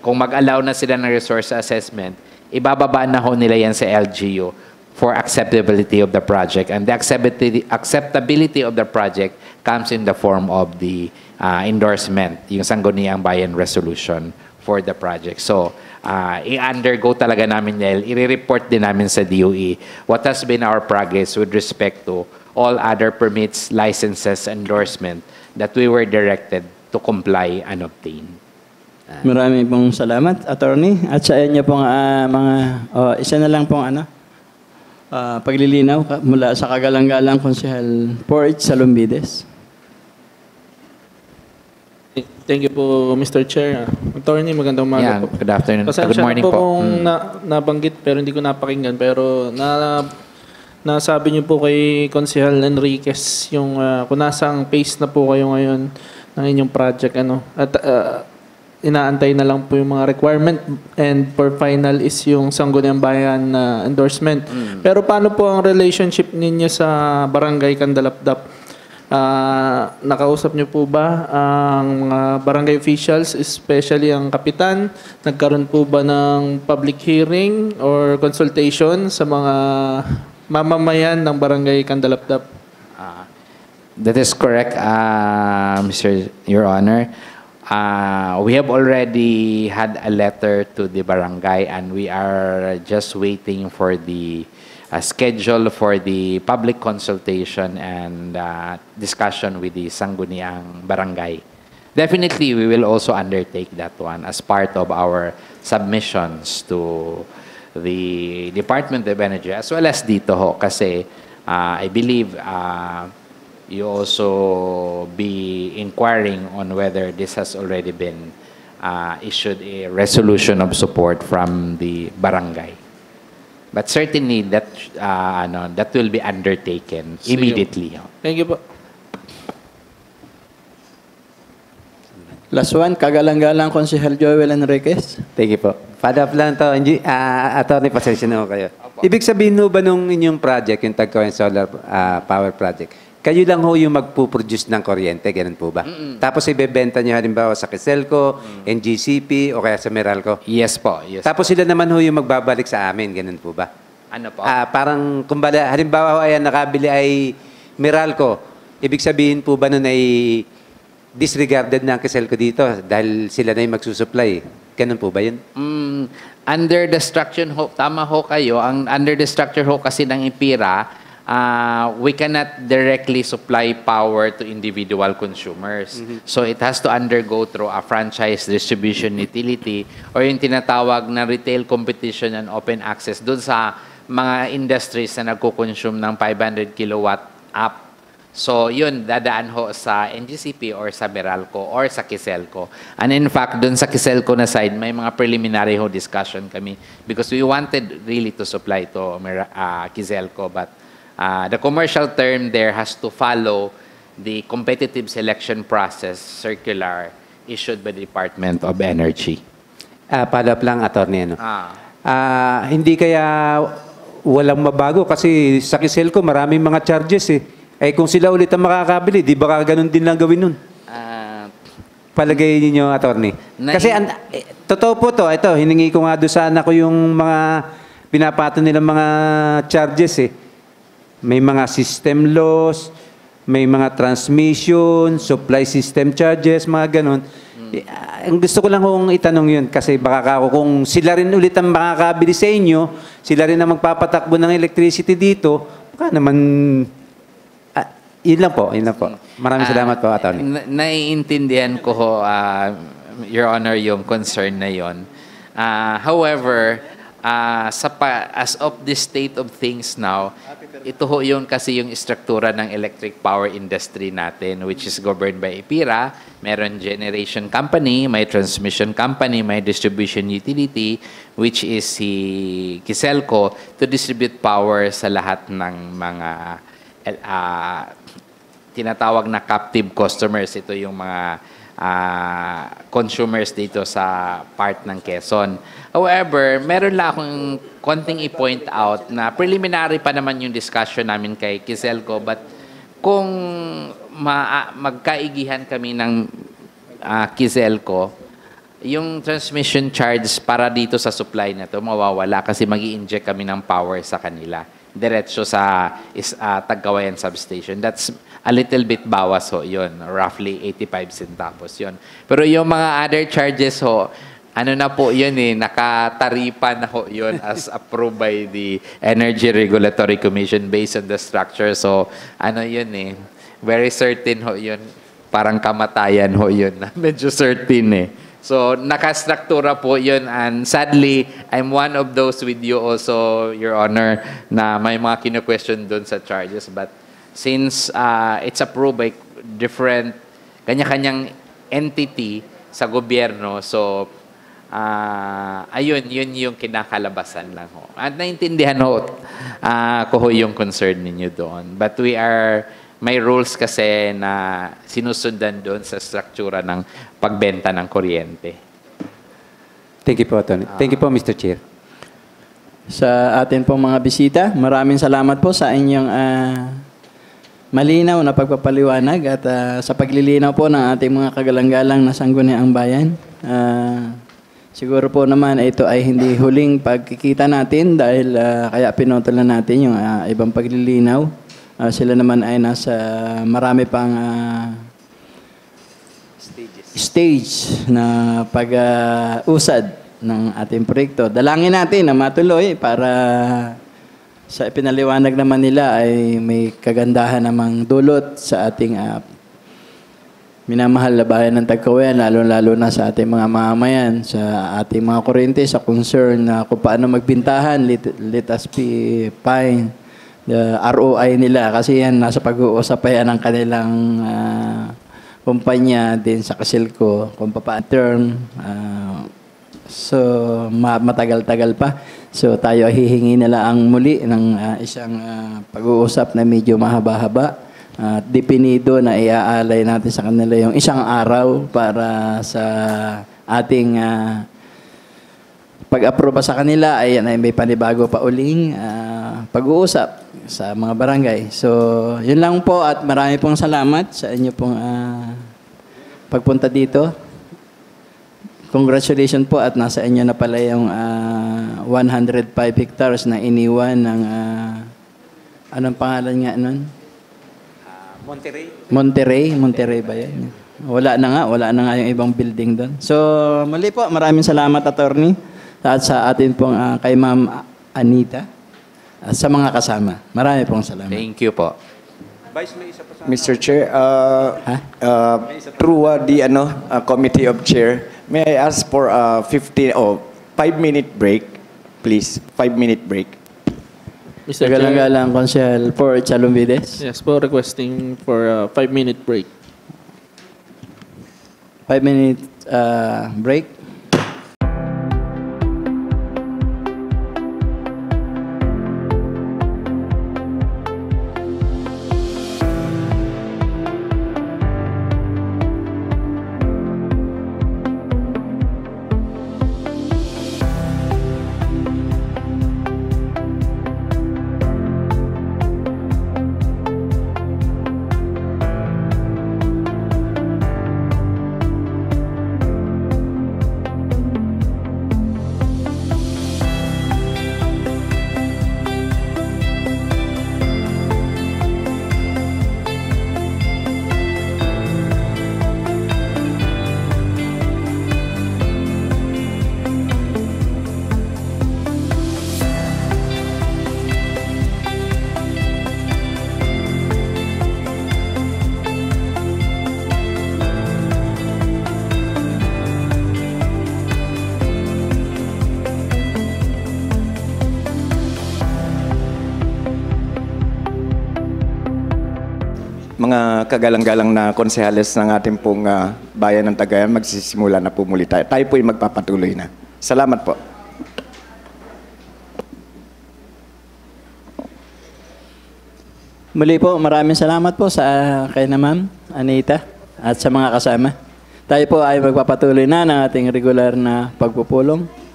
kung mag-allow na sila ng resource assessment, ibababa na ho nila yan sa LGU for acceptability of the project. And the acceptability of the project comes in the form of the endorsement, yung Sangguniang Bayan Resolution for the project. So, i-undergo talaga namin dahil i-report din namin sa DOE what has been our progress with respect to all other permits, licenses, endorsement that we were directed to comply and obtain. Marami pong salamat, Attorney. At sa inyo pong isa na lang pong paglilinaw mula sa kagalang-galang Konsehal Porch Salumbides. Thank you po, Mr. Chair. Attorney, magandang umaga po. Good afternoon. Pasensya Good morning na po. po. Kung nabanggit pero hindi ko napakinggan. Pero nasabi niyo po kay Konsehal Enriquez yung kung nasang phase na po kayo ngayon ng inyong project. At inaantay na lang po yung mga requirement and for final is yung Sangguniang Bayan endorsement. Pero paano po ang relationship ninyo sa Barangay Candalapdap? Nakausap niyo po ba ang mga barangay officials, especially ang kapitan? Nagkaroon po ba ng public hearing or consultation sa mga mamamayan ng Barangay Candalapdap? That is correct, Your Honor. We have already had a letter to the barangay and we are just waiting for the schedule for the public consultation and discussion with the Sangguniang Barangay. Definitely, we will also undertake that one as part of our submissions to the Department of Energy as well as dito ho kasi I believe you also be inquiring on whether this has already been issued a resolution of support from the barangay. But certainly that that will be undertaken immediately. Thank you po. Last one, kagalang-galang Konsehal Joel Enriquez. Thank you po. Follow-up lang to. Attorney, pasensya na ho kayo. Ibig sabihin ho ba nung inyong project, yung Tagkawayan Solar Power Project, kayo lang ho yung magpuproduce ng kuryente, ganun po ba? Tapos ibebenta nyo halimbawa sa Kiselco, NGCP, o kaya sa Meralco? Yes po. Yes Tapos sila naman ho yung magbabalik sa amin, ganun po ba? Ano po? Parang, kumbala, halimbawa ho, ayan, nakabili ay Meralco. Ibig sabihin po ba nun ay disregarded na ang Kiselco dito dahil sila na yung magsusupply? Ganun po ba yun? Under the structure ho, tama ho kayo, ang under the structure ho kasi ng IPIRA, we cannot directly supply power to individual consumers. So it has to undergo through a franchise distribution utility or yung tinatawag na retail competition and open access doon sa mga industries na nagko-consume ng 500 kilowatt up. So, yun, dadaan ho sa NGCP or sa Meralco or sa Kiselco. And in fact, dun sa Kiselco na side, may mga preliminary ho discussion kami because we wanted really to supply to Kiselco. But the commercial term there has to follow the competitive selection process circular issued by the Department of Energy. Follow-up lang, attorney. Ano? Hindi kaya walang mabago kasi sa Kiselco maraming mga charges eh. Eh kung sila ulit ang makakabili, di ba ganun din lang gawin nun? Palagay niyo, attorney. Kasi totoo po to, ito, hiningi ko nga doon sa anak ko yung mga pinapato nilang mga charges eh. May mga system loss, may mga transmission, supply system charges, mga ganun. Ang gusto ko lang kung itanong yun kasi baka kung sila rin ulit ang makakabili sa inyo, sila rin ang magpapatakbo ng electricity dito, baka naman, yun lang po. Maraming salamat po, attorney. Naiintindihan ko ho, Your Honor, yung concern na yon. However, as of the state of things now, ito ho yung kasi yung struktura ng electric power industry natin, which is governed by EPIRA. Meron generation company, may transmission company, may distribution utility, which is si Kiselco, to distribute power sa lahat ng mga tinatawag na captive customers. Ito yung mga consumers dito sa part ng Quezon. However, meron lang akong konting i-point out na preliminary pa naman yung discussion namin kay Kiselco, but kung magkaigihan kami ng Kiselco, yung transmission charge para dito sa supply na to mawawala kasi mag-i-inject kami ng power sa kanila diretso sa Tagkawayan substation. That's a little bit bawas ho yun, roughly 85 centavos yun. Pero yung mga other charges ho, ano na po yun nakataripa na ho yun as approved by the Energy Regulatory Commission based on the structure. So, ano yun very certain ho yun. Parang kamatayan ho yun. Medyo certain So, nakastruktura po yun, and sadly, I'm one of those with you also, Your Honor, na may mga kinu-question doon sa charges. But since it's approved by different, kanya-kanyang entity sa gobyerno, so, ayun, yun yung kinakalabasan lang ho. At naintindihan ho, ko ho yung concern ninyo doon. But may rules kasi na sinusundan doon sa struktura ng pagbenta ng kuryente. Thank you po, Atty. Thank you po, Mr. Chair. Sa atin pong mga bisita, maraming salamat po sa inyong malinaw na pagpapaliwanag at sa paglilinaw po ng ating mga kagalang-galang na sangguniang bayan. Siguro po naman ito ay hindi huling pagkikita natin dahil kaya pinotolan natin yung ibang paglilinaw. Sila naman ay nasa marami pang stage na pag-usad ng ating proyekto. Dalangin natin na matuloy para sa ipinaliwanag naman nila ay may kagandahan namang dulot sa ating minamahal na bayan ng Tagkawayan, lalo-lalo na sa ating mga mamamayan, sa ating mga kuryente, sa concern na kung paano magbintahan, let us be fine. The ROI nila kasi yan nasa pag-uusap pa yan ng kanilang kumpanya din sa Kiselco kung paano term. So matagal-tagal pa. So tayo hihingi nila ang muli ng isang pag-uusap na medyo mahaba-haba at definido na iaalay natin sa kanila yung isang araw para sa ating pag-aproba sa kanila ay may panibago pa uling pag-uusap sa mga barangay. So, yun lang po at marami pong salamat sa inyo pong pagpunta dito. Congratulations po at nasa inyo na pala yung 105 hectares na iniwan ng anong pangalan nga nun? Monterrey ba yan? Wala na nga yung ibang building doon. So, muli po, maraming salamat, attorney, at sa atin pong kay Ma'am Anita. Sa mga kasama. Marami pong salamat. Thank you po. Mr. Chair, through the Committee of Chair, may I ask for a 5-minute break, please? 5-minute break. Mr. Chair. Kagalang-galang Konsehal Port Salumbides. Yes po, requesting for a 5-minute break. 5-minute break. Mga kagalang-galang na konsehales ng ating pong bayan ng Cagayan, magsisimula na po muli tayo. Tayo po'y magpapatuloy na. Salamat po. Muli po, maraming salamat po sa kay na Ma'am Anita at sa mga kasama. Tayo po ay magpapatuloy na ng ating regular na pagpupulong.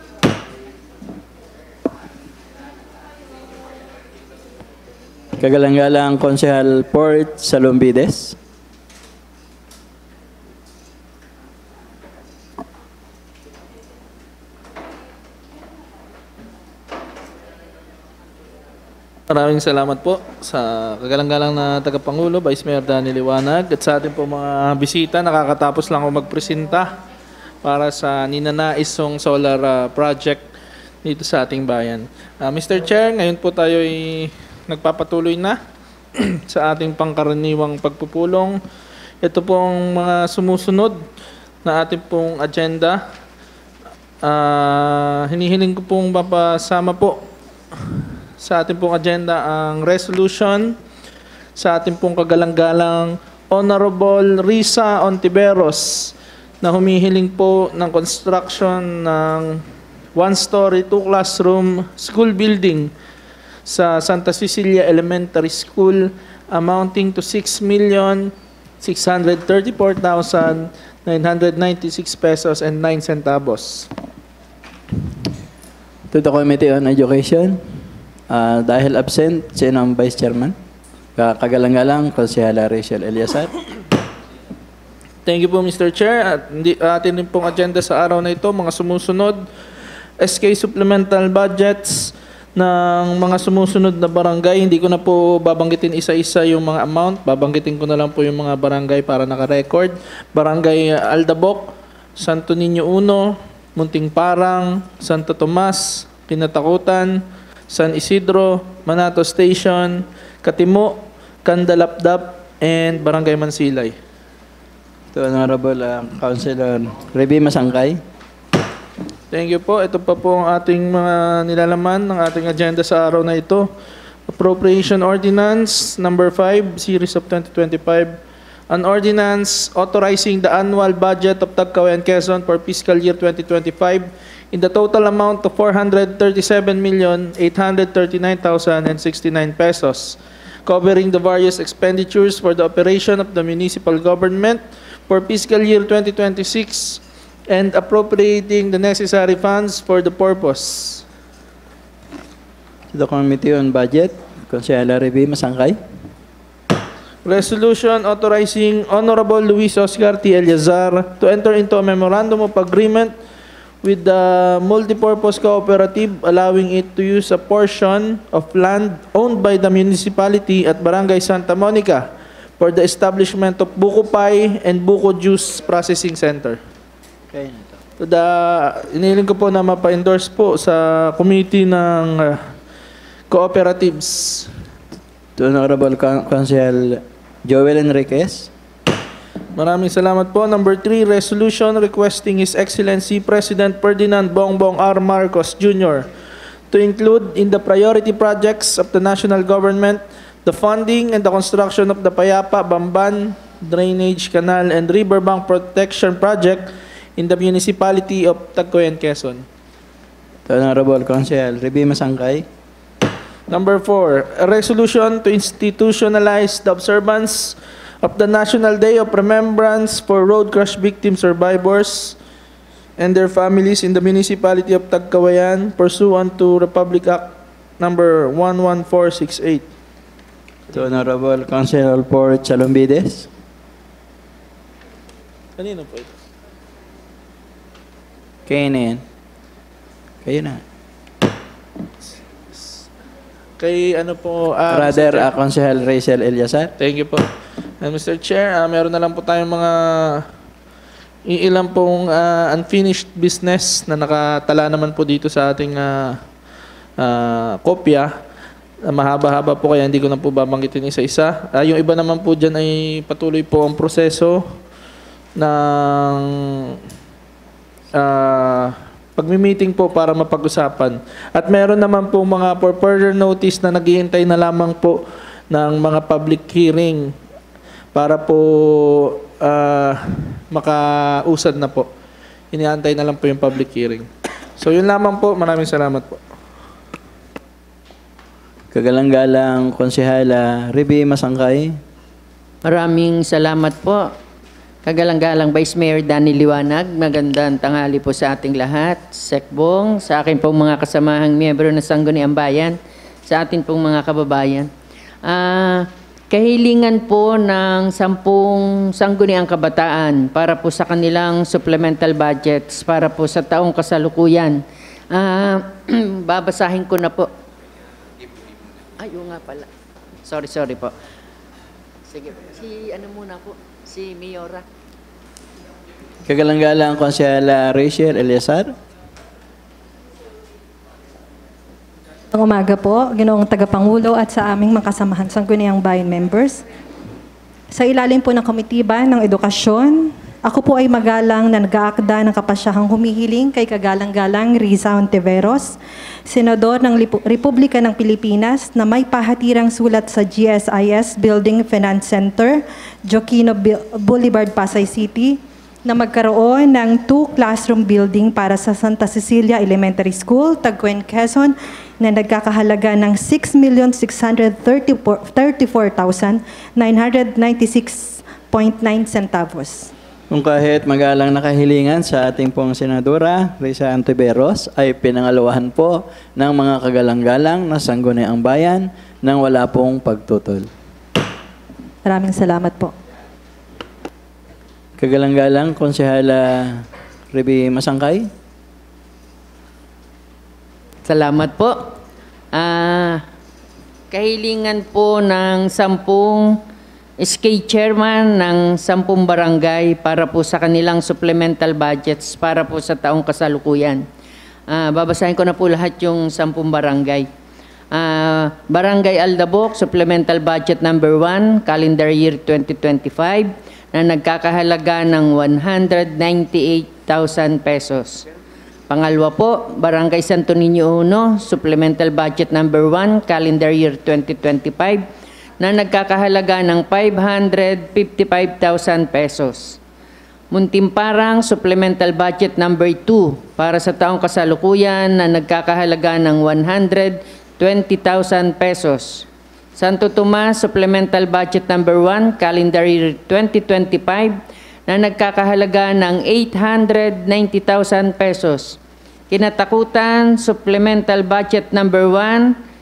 Kagalang-galang Konsehal Port Salumbides. Maraming salamat po sa kagalang-galang na tagapangulo, Vice Mayor Danny Liwanag, at sa ating po mga bisita. Nakakatapos lang ako magpresenta para sa ninanaisong solar project dito sa ating bayan. Mr. Chair, ngayon po tayo ay nagpapatuloy na sa ating pangkaraniwang pagpupulong. Ito pong mga sumusunod na ating pong agenda. Hinihiling ko pong mapasama po sa ating pong agenda ang resolution sa ating pong kagalang-galang Honorable Risa Ontiveros na humihiling po ng construction ng 1-story, 2-classroom school building sa Santa Cecilia Elementary School amounting to 6,634,996 pesos and 9 centavos. To the Committee on Education. Dahil absent, sino ang Vice Chairman? Kagalang-galang, Konsehala Rachel Eliasat. Thank you po, Mr. Chair. At atin din pong agenda sa araw na ito, mga sumusunod, SK supplemental budgets ng mga sumusunod na barangay. Hindi ko na po babanggitin isa-isa yung mga amount. Babanggitin ko na lang po yung mga barangay para naka-record. Barangay Aldabok, Santo Niño 1, Munting Parang, Santo Tomas, Kinatakutan, San Isidro, Manato Station, Katimo, Kandalapdap, and Barangay Mansilay. To Honorable Councilor Reby Masangkay. Thank you po. Ito pa po ang ating mga nilalaman ng ating agenda sa araw na ito. Appropriation Ordinance number 5, Series of 2025. An ordinance authorizing the annual budget of Tagkawayan, Quezon for fiscal year 2025 in the total amount of 437,839,069 pesos, covering the various expenditures for the operation of the municipal government for fiscal year 2026 and appropriating the necessary funds for the purpose. To the Committee on Budget, Konsehala Reby Masangkay. Resolution authorizing Honorable Luis Oscar T. Eliazar to enter into a memorandum of agreement with the multipurpose cooperative, allowing it to use a portion of land owned by the municipality at Barangay Santa Monica for the establishment of Buko Pie and Buko Juice Processing Center. Okay. Iniling ko po na mapa-endorse po sa committee ng cooperatives. To Honorable Council Joel Enriquez. Maraming salamat po. Number 3, resolution requesting His Excellency President Ferdinand Bongbong R. Marcos Jr. to include in the priority projects of the national government the funding and the construction of the Payapa, Bamban Drainage Canal and Riverbank Protection Project in the municipality of Tagkoyan, Quezon. To Honorable Council Reby Masangkay. Number 4, a resolution to institutionalize the observance of the National Day of Remembrance for road crash victim survivors and their families in the municipality of Tagkawayan pursuant to Republic Act number 11468. To Honorable Council for Chalombides. Kanino po ito? Kayo na yan. Kayo na. Kay ano po? Rather, Council Rachel Eliasar. Thank you po. And Mr. Chair, meron na lang po tayong mga ilang pong unfinished business na nakatala naman po dito sa ating kopya. Mahaba-haba po kaya hindi ko na po babanggitin isa-isa. Yung iba naman po dyan ay patuloy po ang proseso ng pagmi-meeting po para mapag-usapan. At meron naman po mga for further notice na naghihintay na lamang po ng mga public hearing para po makausad na po. Iniantay na lang po yung public hearing. So yun lamang po. Maraming salamat po. Kagalang-galang Konsehala Reby Masangkay. Maraming salamat po. Kagalang-galang Vice Mayor Danny Liwanag, magandang tanghali po sa ating lahat. Sekbong, sa akin pong mga kasamahang miyembro ng Sangguniang Bayan, sa atin pong mga kababayan. Kahilingan po ng 10 Sangguniang Kabataan para po sa kanilang supplemental budgets para po sa taong kasalukuyan. Babasahin ko na po. Ay, nga pala. Sorry po. Sige, si ano muna po? Si Mayora. Kagalang-galang Konsehala Rachel Eliasar. Ang umaga po, Ginoong Tagapangulo at sa aming mga kasamahan Sangguniang Bayan members. Sa ilalim po ng Komitiba ng Edukasyon, ako po ay magalang na nag-aakda ng kapasyahang humihiling kay kagalang-galang Riza Ontiveros, Senador ng Republika ng Pilipinas na may pahatirang sulat sa GSIS Building Finance Center, Joaquino Boulevard, Pasay City, na magkaroon ng 2 classroom building para sa Santa Cecilia Elementary School, Tagkoyan, Quezon, na nagkakahalaga ng 6,634,996.9 centavos. Kung kahit magalang nakahilingan sa ating pong Senadora, Riza Ontiveros, ay pinangalawahan po ng mga kagalang-galang na Sangguniang Bayan nang wala pong pagtutol. Maraming salamat po. Kagalang-galang Konsehala Reby Masangkay. Salamat po. Kahilingan po ng 10 SK Chairman ng 10 barangay para po sa kanilang supplemental budgets para po sa taong kasalukuyan. Babasahin ko na po lahat yung 10 barangay. Barangay Aldabok, supplemental budget number 1, calendar year 2025, na nagkakahalaga ng 198,000 pesos. Pangalawa po, Barangay Santo Niño 1, supplemental budget number 1, calendar year 2025, na nagkakahalaga ng 555,000 pesos. Muntimparang supplemental budget number 2 para sa taong kasalukuyan na nagkakahalaga ng 120,000 pesos. Santo Tomas supplemental budget number 1 calendar year 2025 na nagkakahalaga ng 890,000 pesos. Kinatakutan supplemental budget number 1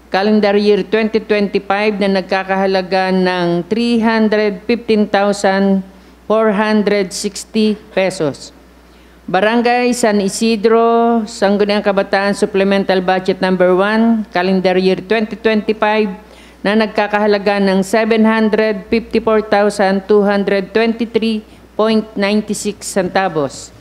calendar year 2025 na nagkakahalaga ng 315,460 pesos. Barangay San Isidro, Sangguniang Kabataan Supplemental Budget number 1, calendar year 2025 na nagkakahalaga ng 754,223.96 centavos.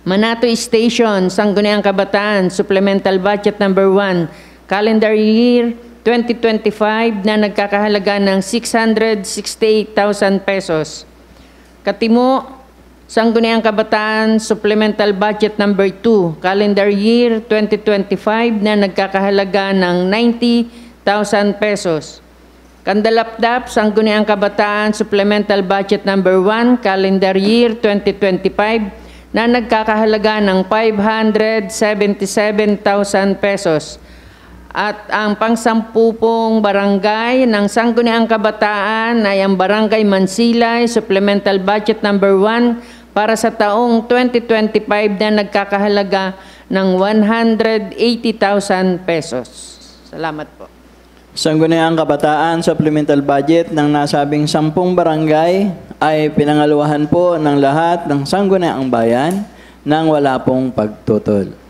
Manato Station, Sangguniang Kabataan Supplemental Budget number 1, calendar year 2025 na nagkakahalaga ng 668,000 pesos. Katimo, Sangguniang Kabataan Supplemental Budget Number 2, Calendar Year 2025 na nagkakahalaga ng 90,000 pesos. Kandalapdap, Sangguniang Kabataan Supplemental Budget Number 1, Calendar Year 2025 na nagkakahalaga ng 577,000 pesos. At ang pangsampupong barangay ng Sangguniang Kabataan ay ang Barangay Mansilay Supplemental Budget Number 1 para sa taong 2025 na nagkakahalaga ng 180,000 pesos. Salamat po. Sangguniang Kabataan Supplemental Budget ng nasabing 10 barangay ay pinangaluhan po ng lahat ng Sangguniang Bayan nang wala pong pagtutol.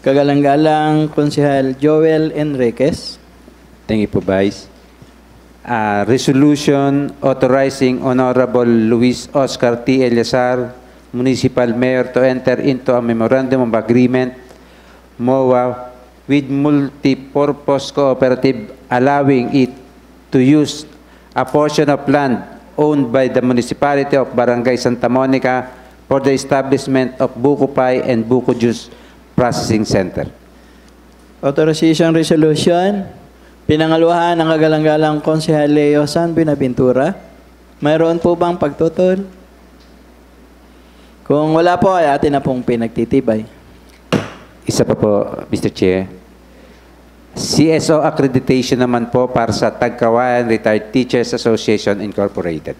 Kagalang-galang Konsehal Joel Enriquez. Thank you po, Vice. Resolution authorizing Honorable Luis Oscar T. Eliazar, Municipal Mayor, to enter into a Memorandum of Agreement, MOA, with multi-purpose cooperative allowing it to use a portion of land owned by the municipality of Barangay Santa Monica for the establishment of Buko Pie and Buko Juice Processing Center. Authorization Resolution, pinangaluhan ng kagalang-galang Konsehal Leo San Binaventura. Mayroon po bang pagtutol? Kung wala po, ay atin na pong pinagtitibay. Isa pa po, Mr. Chair. CSO accreditation naman po para sa Tagkawayan Retired Teachers Association Incorporated.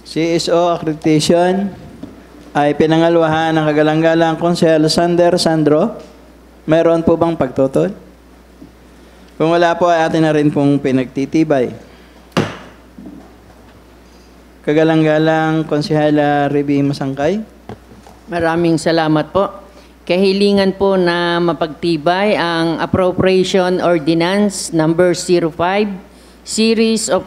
CSO accreditation ay pinangaluhan ng kagalang-galang Konsehal Sander Sandro. Mayroon po bang pagtutol? Kung wala po, ay atin na rin pong pinagtitibay. Kagalang-galang Konsehala Reby Masangkay. Maraming salamat po. Kahilingan po na mapagtibay ang Appropriation Ordinance Number 05, Series of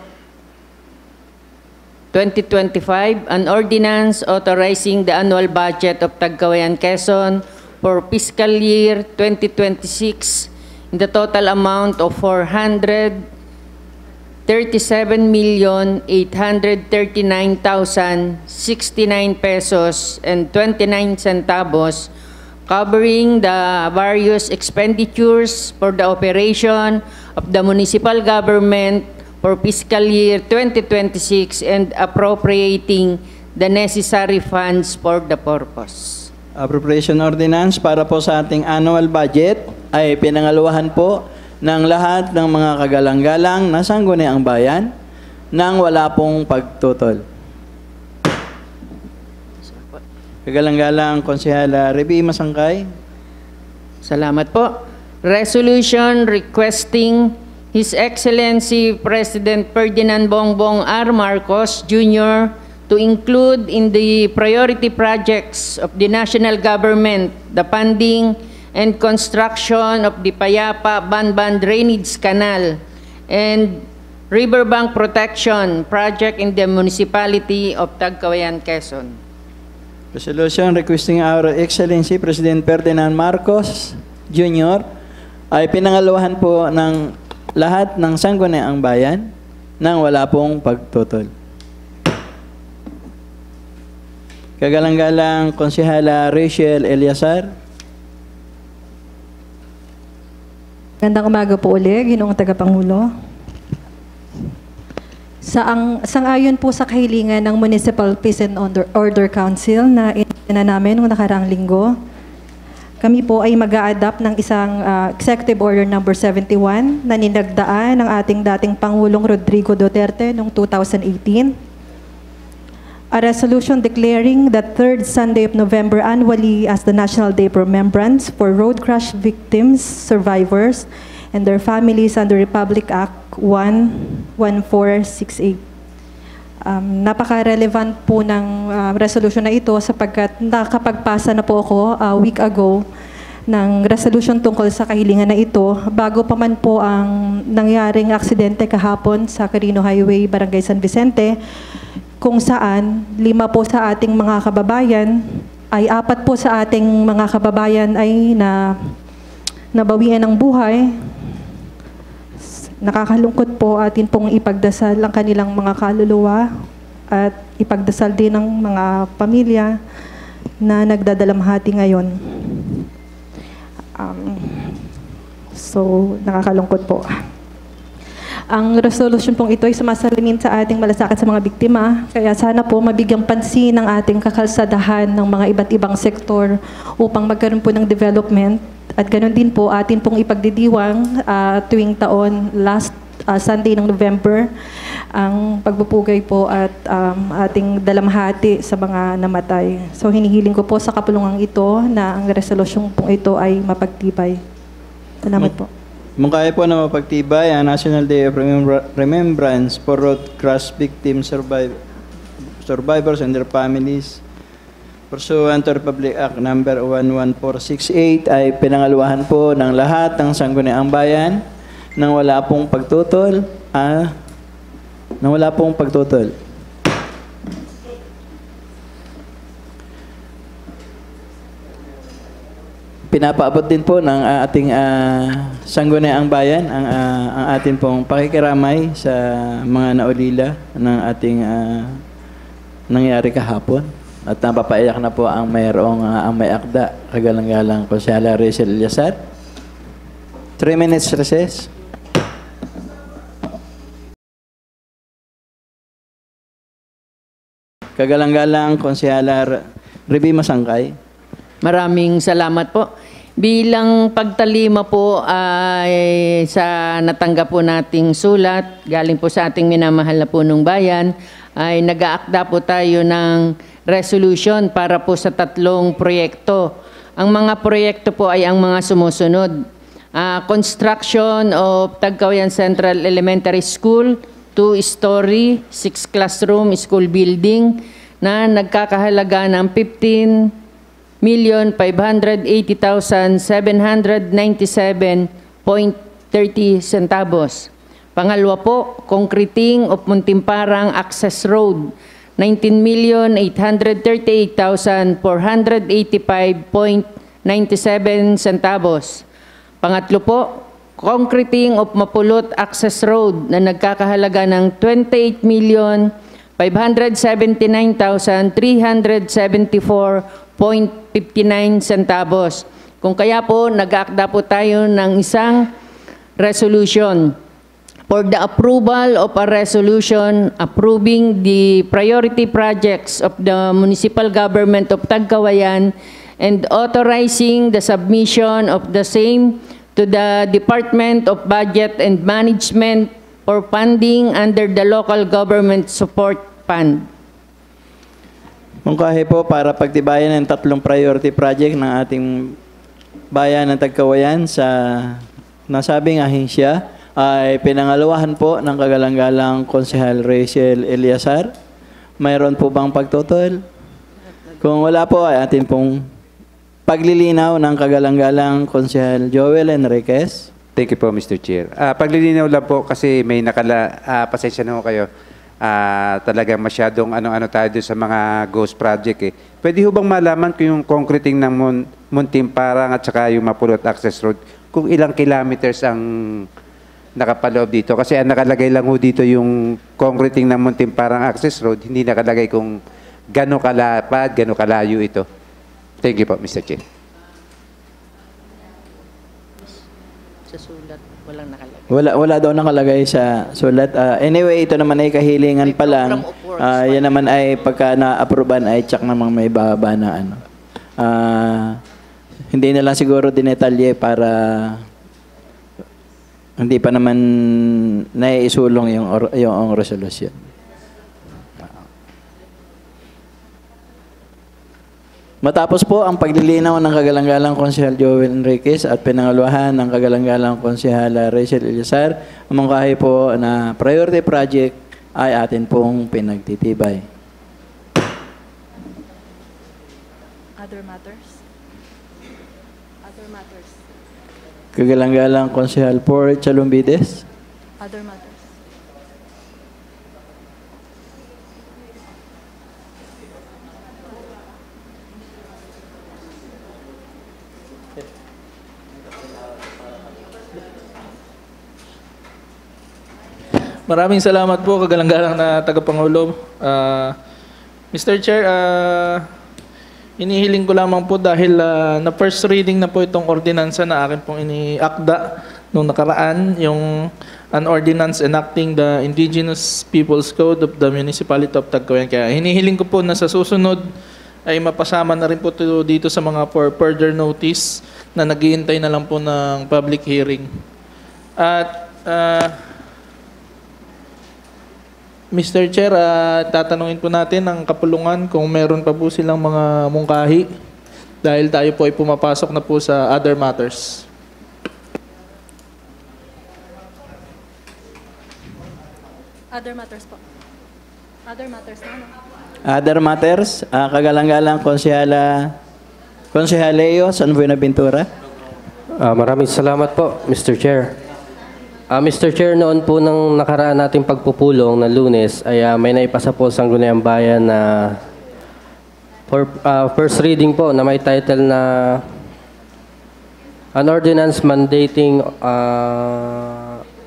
2025, an ordinance authorizing the annual budget of Tagkawayan, Quezon for fiscal year 2026 in the total amount of 437,839,069 pesos and 29 centavos, covering the various expenditures for the operation of the municipal government for fiscal year 2026 and appropriating the necessary funds for the purpose. Appropriation Ordinance para po sa ating annual budget ay pinangaluhan po ng lahat ng mga kagalang-galang na Sangguniang Bayan nang wala pong pagtutol. Kagalang-galang Konsehala Reby Masangkay. Salamat po. Resolution requesting His Excellency President Ferdinand Bongbong R. Marcos Jr. to include in the priority projects of the national government the funding and construction of the Payapa Banban Drainage Canal and Riverbank Protection Project in the municipality of Tagkawayan, Quezon. Resolution requesting our Excellency President Ferdinand Marcos Jr. ay pinangaluhan po ng lahat ng Sangguniang Bayan nang wala pong pagtutol. Kagalang-galang Konsehala Rachel Eliazar. Magandang umaga po ulit, Ginoong Tagapangulo. Sang-ayon po sa kahilingan ng Municipal Peace and Order Council na inina namin noong nakaraang linggo, kami po ay mag-a-adapt ng isang Executive Order Number 71 na ninagdaan ng ating dating Pangulong Rodrigo Duterte noong 2018. A resolution declaring the third Sunday of November annually as the National Day of Remembrance for road crash victims, survivors, and their families under Republic Act 11468. Napaka-relevant po ng resolution na ito sapagkat nakapagpasa na po ako a week ago ng resolution tungkol sa kahilingan na ito bago pa man po ang nangyaring aksidente kahapon sa Carino Highway, Barangay San Vicente, kung saan 5 po sa ating mga kababayan ay 4 po sa ating mga kababayan ay nabawian ng buhay. Nakakalungkot po atin pong ipagdasal ang kanilang mga kaluluwa at ipagdasal din ng mga pamilya na nagdadalamhati ngayon. So, nakakalungkot po. Ang resolution pong ito ay sumasalamin sa ating malasakit sa mga biktima. Kaya sana po mabigyang pansin ng ating kakalsadahan ng mga iba't ibang sektor upang magkaroon po ng development. At ganoon din po atin pong ipagdidiwang tuwing taon, last Sunday ng November, ang pagpupugay po at ating dalamhati sa mga namatay. So hinihiling ko po sa kapulungan ito na ang resolusyong pong ito ay mapagtibay. Salamat po. Mungkahi po na mapagtibay ang National Day of Remembrance for Road Crash Victim Survivors and their families. Pursuant to Republic Act number 11468 ay pinangaluhan po ng lahat ng sangguniang bayan nang wala pong pagtutol. Pinapaabot din po ng ating sangguniang bayan ang ating pong pakikiramay sa mga naulila ng ating nangyari kahapon. At napapaiyak na po ang mayroong ang may akda, kagalang-galang Konsyala Rachel Eliazar. 3 minutes recess. Kagalang-galang Konsyala Revy Masangkay. Maraming salamat po. Bilang pagtalima po ay sa natanggap po nating sulat, galing po sa ating minamahal na punong bayan, ay nag-aakda po tayo ng resolution para po sa 3 proyekto. Ang mga proyekto po ay ang mga sumusunod. Construction of Tagkawayan Central Elementary School, 2-story, 6 classroom school building na nagkakahalaga ng 15,580,797.30 centavos. Pangalawa po, concreting of Muntimparang Access Road, 19,838,485.97 centavos. Pangatlo po, concreting of Mapulot Access Road na nagkakahalaga ng 28,579,374.59 centavos. Kung kaya po, nag-aakda po tayo ng isang resolution for the approval of a resolution approving the priority projects of the municipal government of Tagkawayan and authorizing the submission of the same to the Department of Budget and Management for funding under the Local Government Support Fund. Mungkahi po para pagtibayan ng 3 priority project ng ating bayan ng Tagkawayan sa nasabing ahensya ay pinangalawahan po ng kagalang-galang Konsehal Rachel Eliazar. Mayroon po bang pagtutol? Kung wala po ay atin pong paglilinaw ng kagalang-galang Konsehal Joel Enriquez. Thank you po, Mr. Chair. Paglilinaw lang po kasi may pasensya na ho kayo. Talagang masyadong ano-ano tayo doon sa mga ghost project eh. Pwede ho bang malaman kung yung concreting ng Muntimparang at saka yung Mapulot Access Road, kung ilang kilometers ang nakapaloob dito? Kasi ang nakalagay lang ho dito yung concreting ng Muntimparang Access Road, hindi nakalagay kung gano'ng kalapad, gano'ng kalayo ito. Thank you po, Mr. Chair. Sa sulat, walang nakalagay. Wala daw nakalagay sa sulat. Anyway, ito naman ay kahilingan pa lang. Yan naman ay pagka na-approvean ay check namang may bababa na ano. Hindi na lang siguro dinetalye para hindi pa naman naiisulong yung resolution. Matapos po ang paglilinaw ng kagalang-galang Konsehal Joel Enriquez at pinangaluhan ng kagalang-galang Konsehala Rachel Eliazar, ang mungkahi po na priority project ay atin pong pinagtitibay. Other matters? Other matters? Kagalang-galang Konsehal Por Chalumbides. Other matters? Maraming salamat po, kagalang-galang na tagapangulo. Mr. Chair, inihiling ko lamang po dahil na first reading na po itong ordinansa na akin pong iniakda nung nakaraan, yung an ordinance enacting the Indigenous Peoples Code of the Municipality of Tagkawayan. Kaya hinihiling ko po na sa susunod ay mapasama na rin po dito sa mga for further notice na naghihintay na lang po ng public hearing. At Mr. Chair, tatanungin po natin ang kapulungan kung meron pa po silang mga mungkahi dahil tayo po ay pumapasok na po sa other matters. Other matters po. Other matters na, no? Other matters, kagalang-galang Konsehaleo San Buenaventura. Maraming salamat po, Mr. Chair. Mr. Chair, noon po ng nakaraan nating pagpupulong na Lunes ay may naipasa po sa Sangguniang Bayan na for first reading po na may title na an ordinance mandating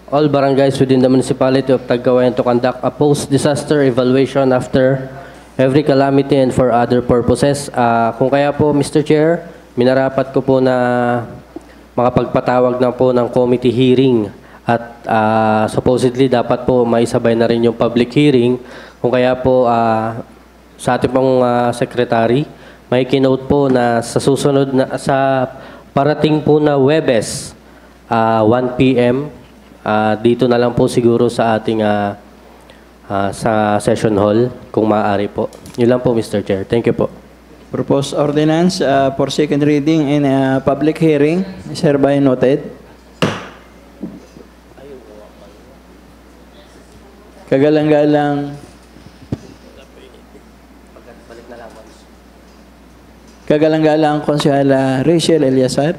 all barangays within the municipality of Tagkawayan to conduct a post-disaster evaluation after every calamity and for other purposes. Kung kaya po, Mr. Chair, minarapat ko po na makapagpatawag na po ng committee hearing at supposedly dapat po maisabay na rin yung public hearing. Kung kaya po sa ating pong secretary, may kinote po na sa susunod na sa parating po na Webes 1 p.m. Dito na lang po siguro sa ating sa session hall kung maaari po. Yun lang po, Mr. Chair. Thank you po. Proposed ordinance for second reading in public hearing is hereby noted. Kagalang-galang Konsehala Rachel Eliasar.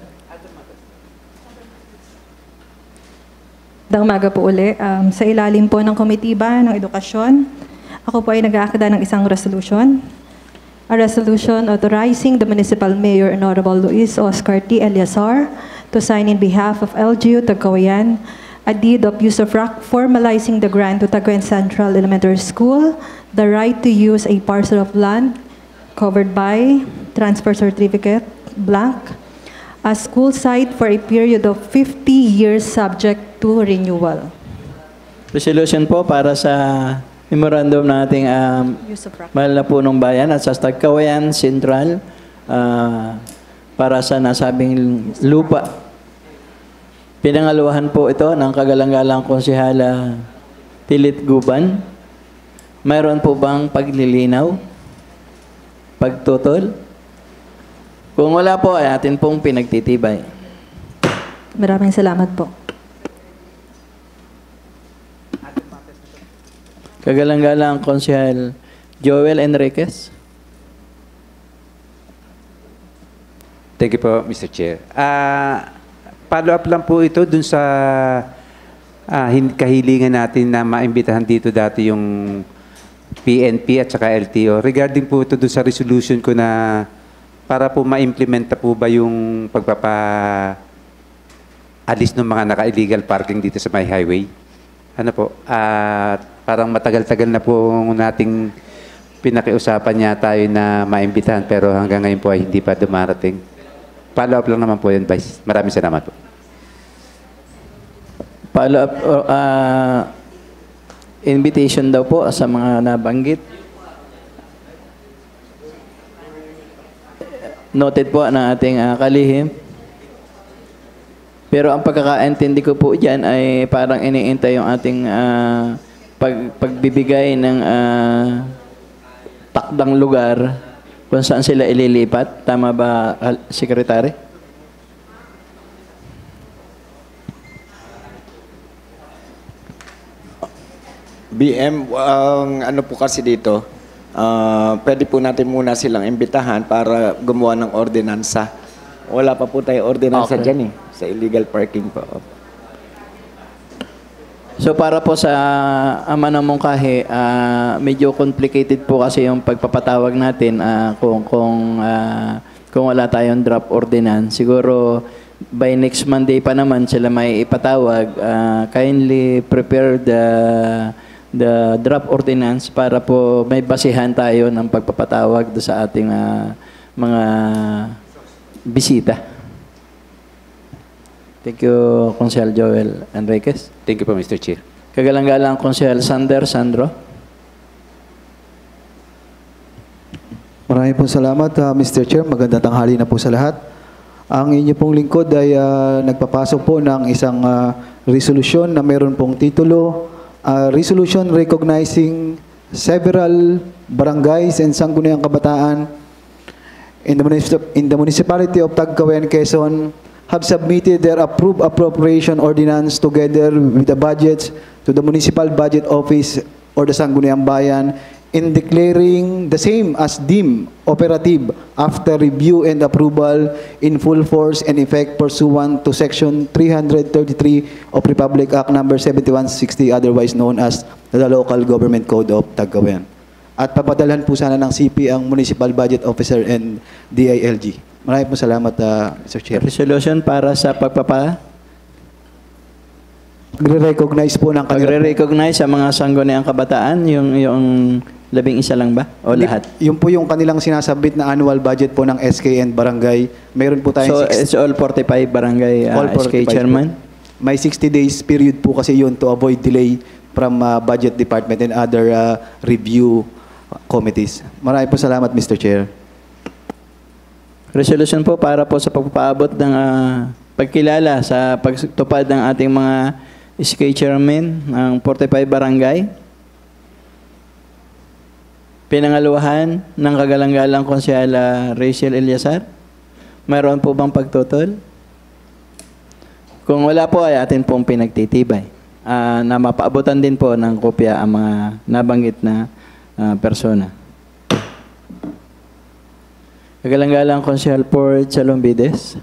Magandang umaga po uli. Sa ilalim po ng Komitiba ng Edukasyon, ako po ay nag-aakda ng isang resolution. A resolution authorizing the Municipal Mayor Honorable Luis Oscar T. Eliasar to sign in behalf of LGU Tagkawayan a deed of usufruct formalizing the grant to Tagkawayan Central Elementary School, the right to use a parcel of land covered by transfer certificate blank, a school site for a period of 50 years subject to renewal. Resolution po para sa memorandum nating mahal na punong bayan at sa Tagkawayan Central para sa nasabing lupa. Pinangaluhan po ito ng kagalang-galang Konsehala Tilit Guban. Mayroon po bang paglilinaw? Pagtutol? Kung wala po, ay atin pong pinagtitibay. Maraming salamat po. Kagalang-galang Konsehal Joel Enriquez. Thank you po, Mr. Chair. Follow up lang po ito dun sa kahilingan natin na maimbitahan dito dati yung PNP at saka LTO. Regarding po ito dun sa resolution ko na para po ma-implementa po ba yung pagpapa-alis ng mga naka-illegal parking dito sa may highway? Ano po? Parang matagal-tagal na po nating pinakiusapan niya tayo na maimbitahan pero hanggang ngayon po ay hindi pa dumarating. Follow up lang naman po yun, Vice. Maraming salamat po. Follow up, invitation daw po sa mga nabanggit. Noted po ng ating kalihim. Pero ang pagkakaintindi ko po dyan ay parang iniintay yung ating pagbibigay ng takdang lugar kung saan sila ililipat. Tama ba, Secretary? BM, ano po kasi dito, pwede po natin muna silang imbitahan para gumawa ng ordinansa. Wala pa po tayo ordinansa dyan sa illegal parking po. So para po sa ama ng mungkahi, medyo complicated po kasi yung pagpapatawag natin kung wala tayong draft ordinance. Siguro by next Monday pa naman sila may ipatawag, kindly prepare the draft ordinance para po may basihan tayo ng pagpapatawag do sa ating mga bisita. Thank you, Consel Joel Enriquez. Thank you po, Mr. Chair. Kagalang-galang Consel Sandro. Maraming po salamat, Mr. Chair. Magandang tanghali na po sa lahat. Ang inyo pong lingkod ay nagpapasok po ng isang resolution na meron pong titulo, Resolution Recognizing Several Barangays and Sangguniang Kabataan in the Municipality of Tagkawayan, Quezon have submitted their approved appropriation ordinance together with the budgets to the Municipal Budget Office or the Sangguniang Bayan in declaring the same as deemed operative after review and approval in full force and effect pursuant to Section 333 of Republic Act No. 7160, otherwise known as the Local Government Code of Tagkawayan. At papadalhan po sana ng CP ang Municipal Budget Officer and DILG. Maraming po salamat, Mr. Chair. Resolution para sa Nagre-recognize po ng Pagre-recognize sa mga sangguniang kabataan, yung 11 lang ba? O lahat? Yung po yung kanilang sinasabit na annual budget po ng SK and barangay. Meron po tayong So, it's all 45 barangay all SK 45 chairman? po. May 60 days period po kasi yun to avoid delay from budget department and other review committees. Maraming po salamat, Mr. Chair. Resolution po para po sa pagpapaabot ng pagkilala sa pagtupad ng ating mga SK chairman ng 45 barangay. Pinangaluhan ng kagalang-galang Konsyala Rachel Eliazar. Mayroon po bang pagtutol? Kung wala po ay atin pong pinagtitibay. Na mapaabutan din po ng kopya ang mga nabanggit na persona. Kagalang-galang Konsyal Port Salombides.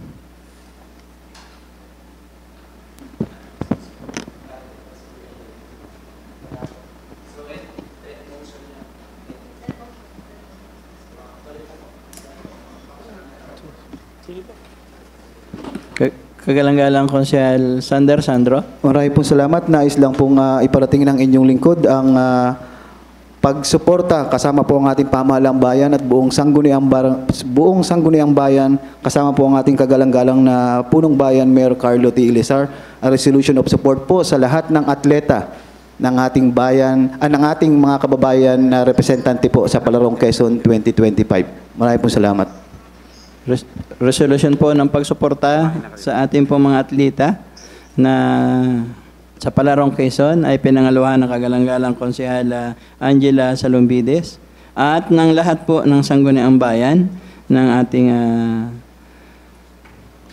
Kagalang-galang Konsyal Sandro. Maraming pong salamat. Nais lang pong iparating ng inyong lingkod ang pagsuporta kasama po ang ating pamahalang bayan at buong sangguniang bayan kasama po ang ating kagalang-galang na punong bayan Mayor Carlo T. Eliazar, a resolution of support po sa lahat ng atleta ng ating bayan, ng ating mga kababayan na representante po sa Palarong Quezon 2025. Maraming pong salamat. Resolution po ng pagsuporta sa ating po mga atleta na sa Palarong Quezon ay pinangaluhan ng kagalang-galang Konsehala Angela Salombides at ng lahat po ng sangguniang bayan ng ating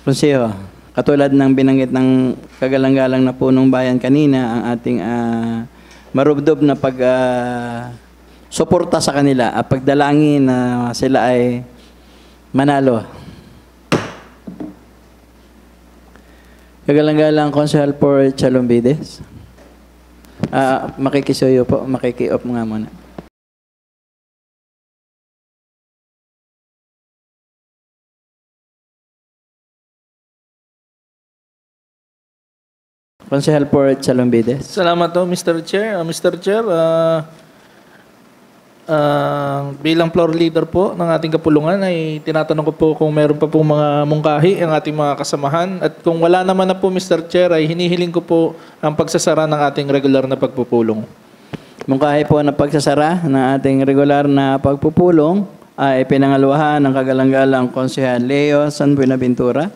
konseho. Katulad ng binanggit ng kagalang-galang na punong bayan kanina, ang ating marubdob na suporta sa kanila at pagdalangin na sila ay manalo. Kagalang-galang Consel Port Salombides. Makikisuyo po, makiki-off nga muna. Consel Port Salombides. Salamat po, Mr. Chair. Mr. Chair, bilang floor leader po ng ating kapulungan ay tinatanong ko po kung meron pa po mga mungkahi ang ating mga kasamahan at kung wala naman na po, Mr. Chair, ay hinihiling ko po ang pagsasara ng ating regular na pagpupulong. Mungkahi po na pagsasara ng ating regular na pagpupulong ay pinangaluhan ng kagalang-galang Konsehal Leo San Buenaventura.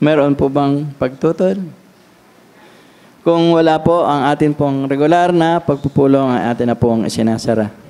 Meron po bang pagtutol? Kung wala po, ang atin pong regular na pagpupulong ay atin na pong isinasara.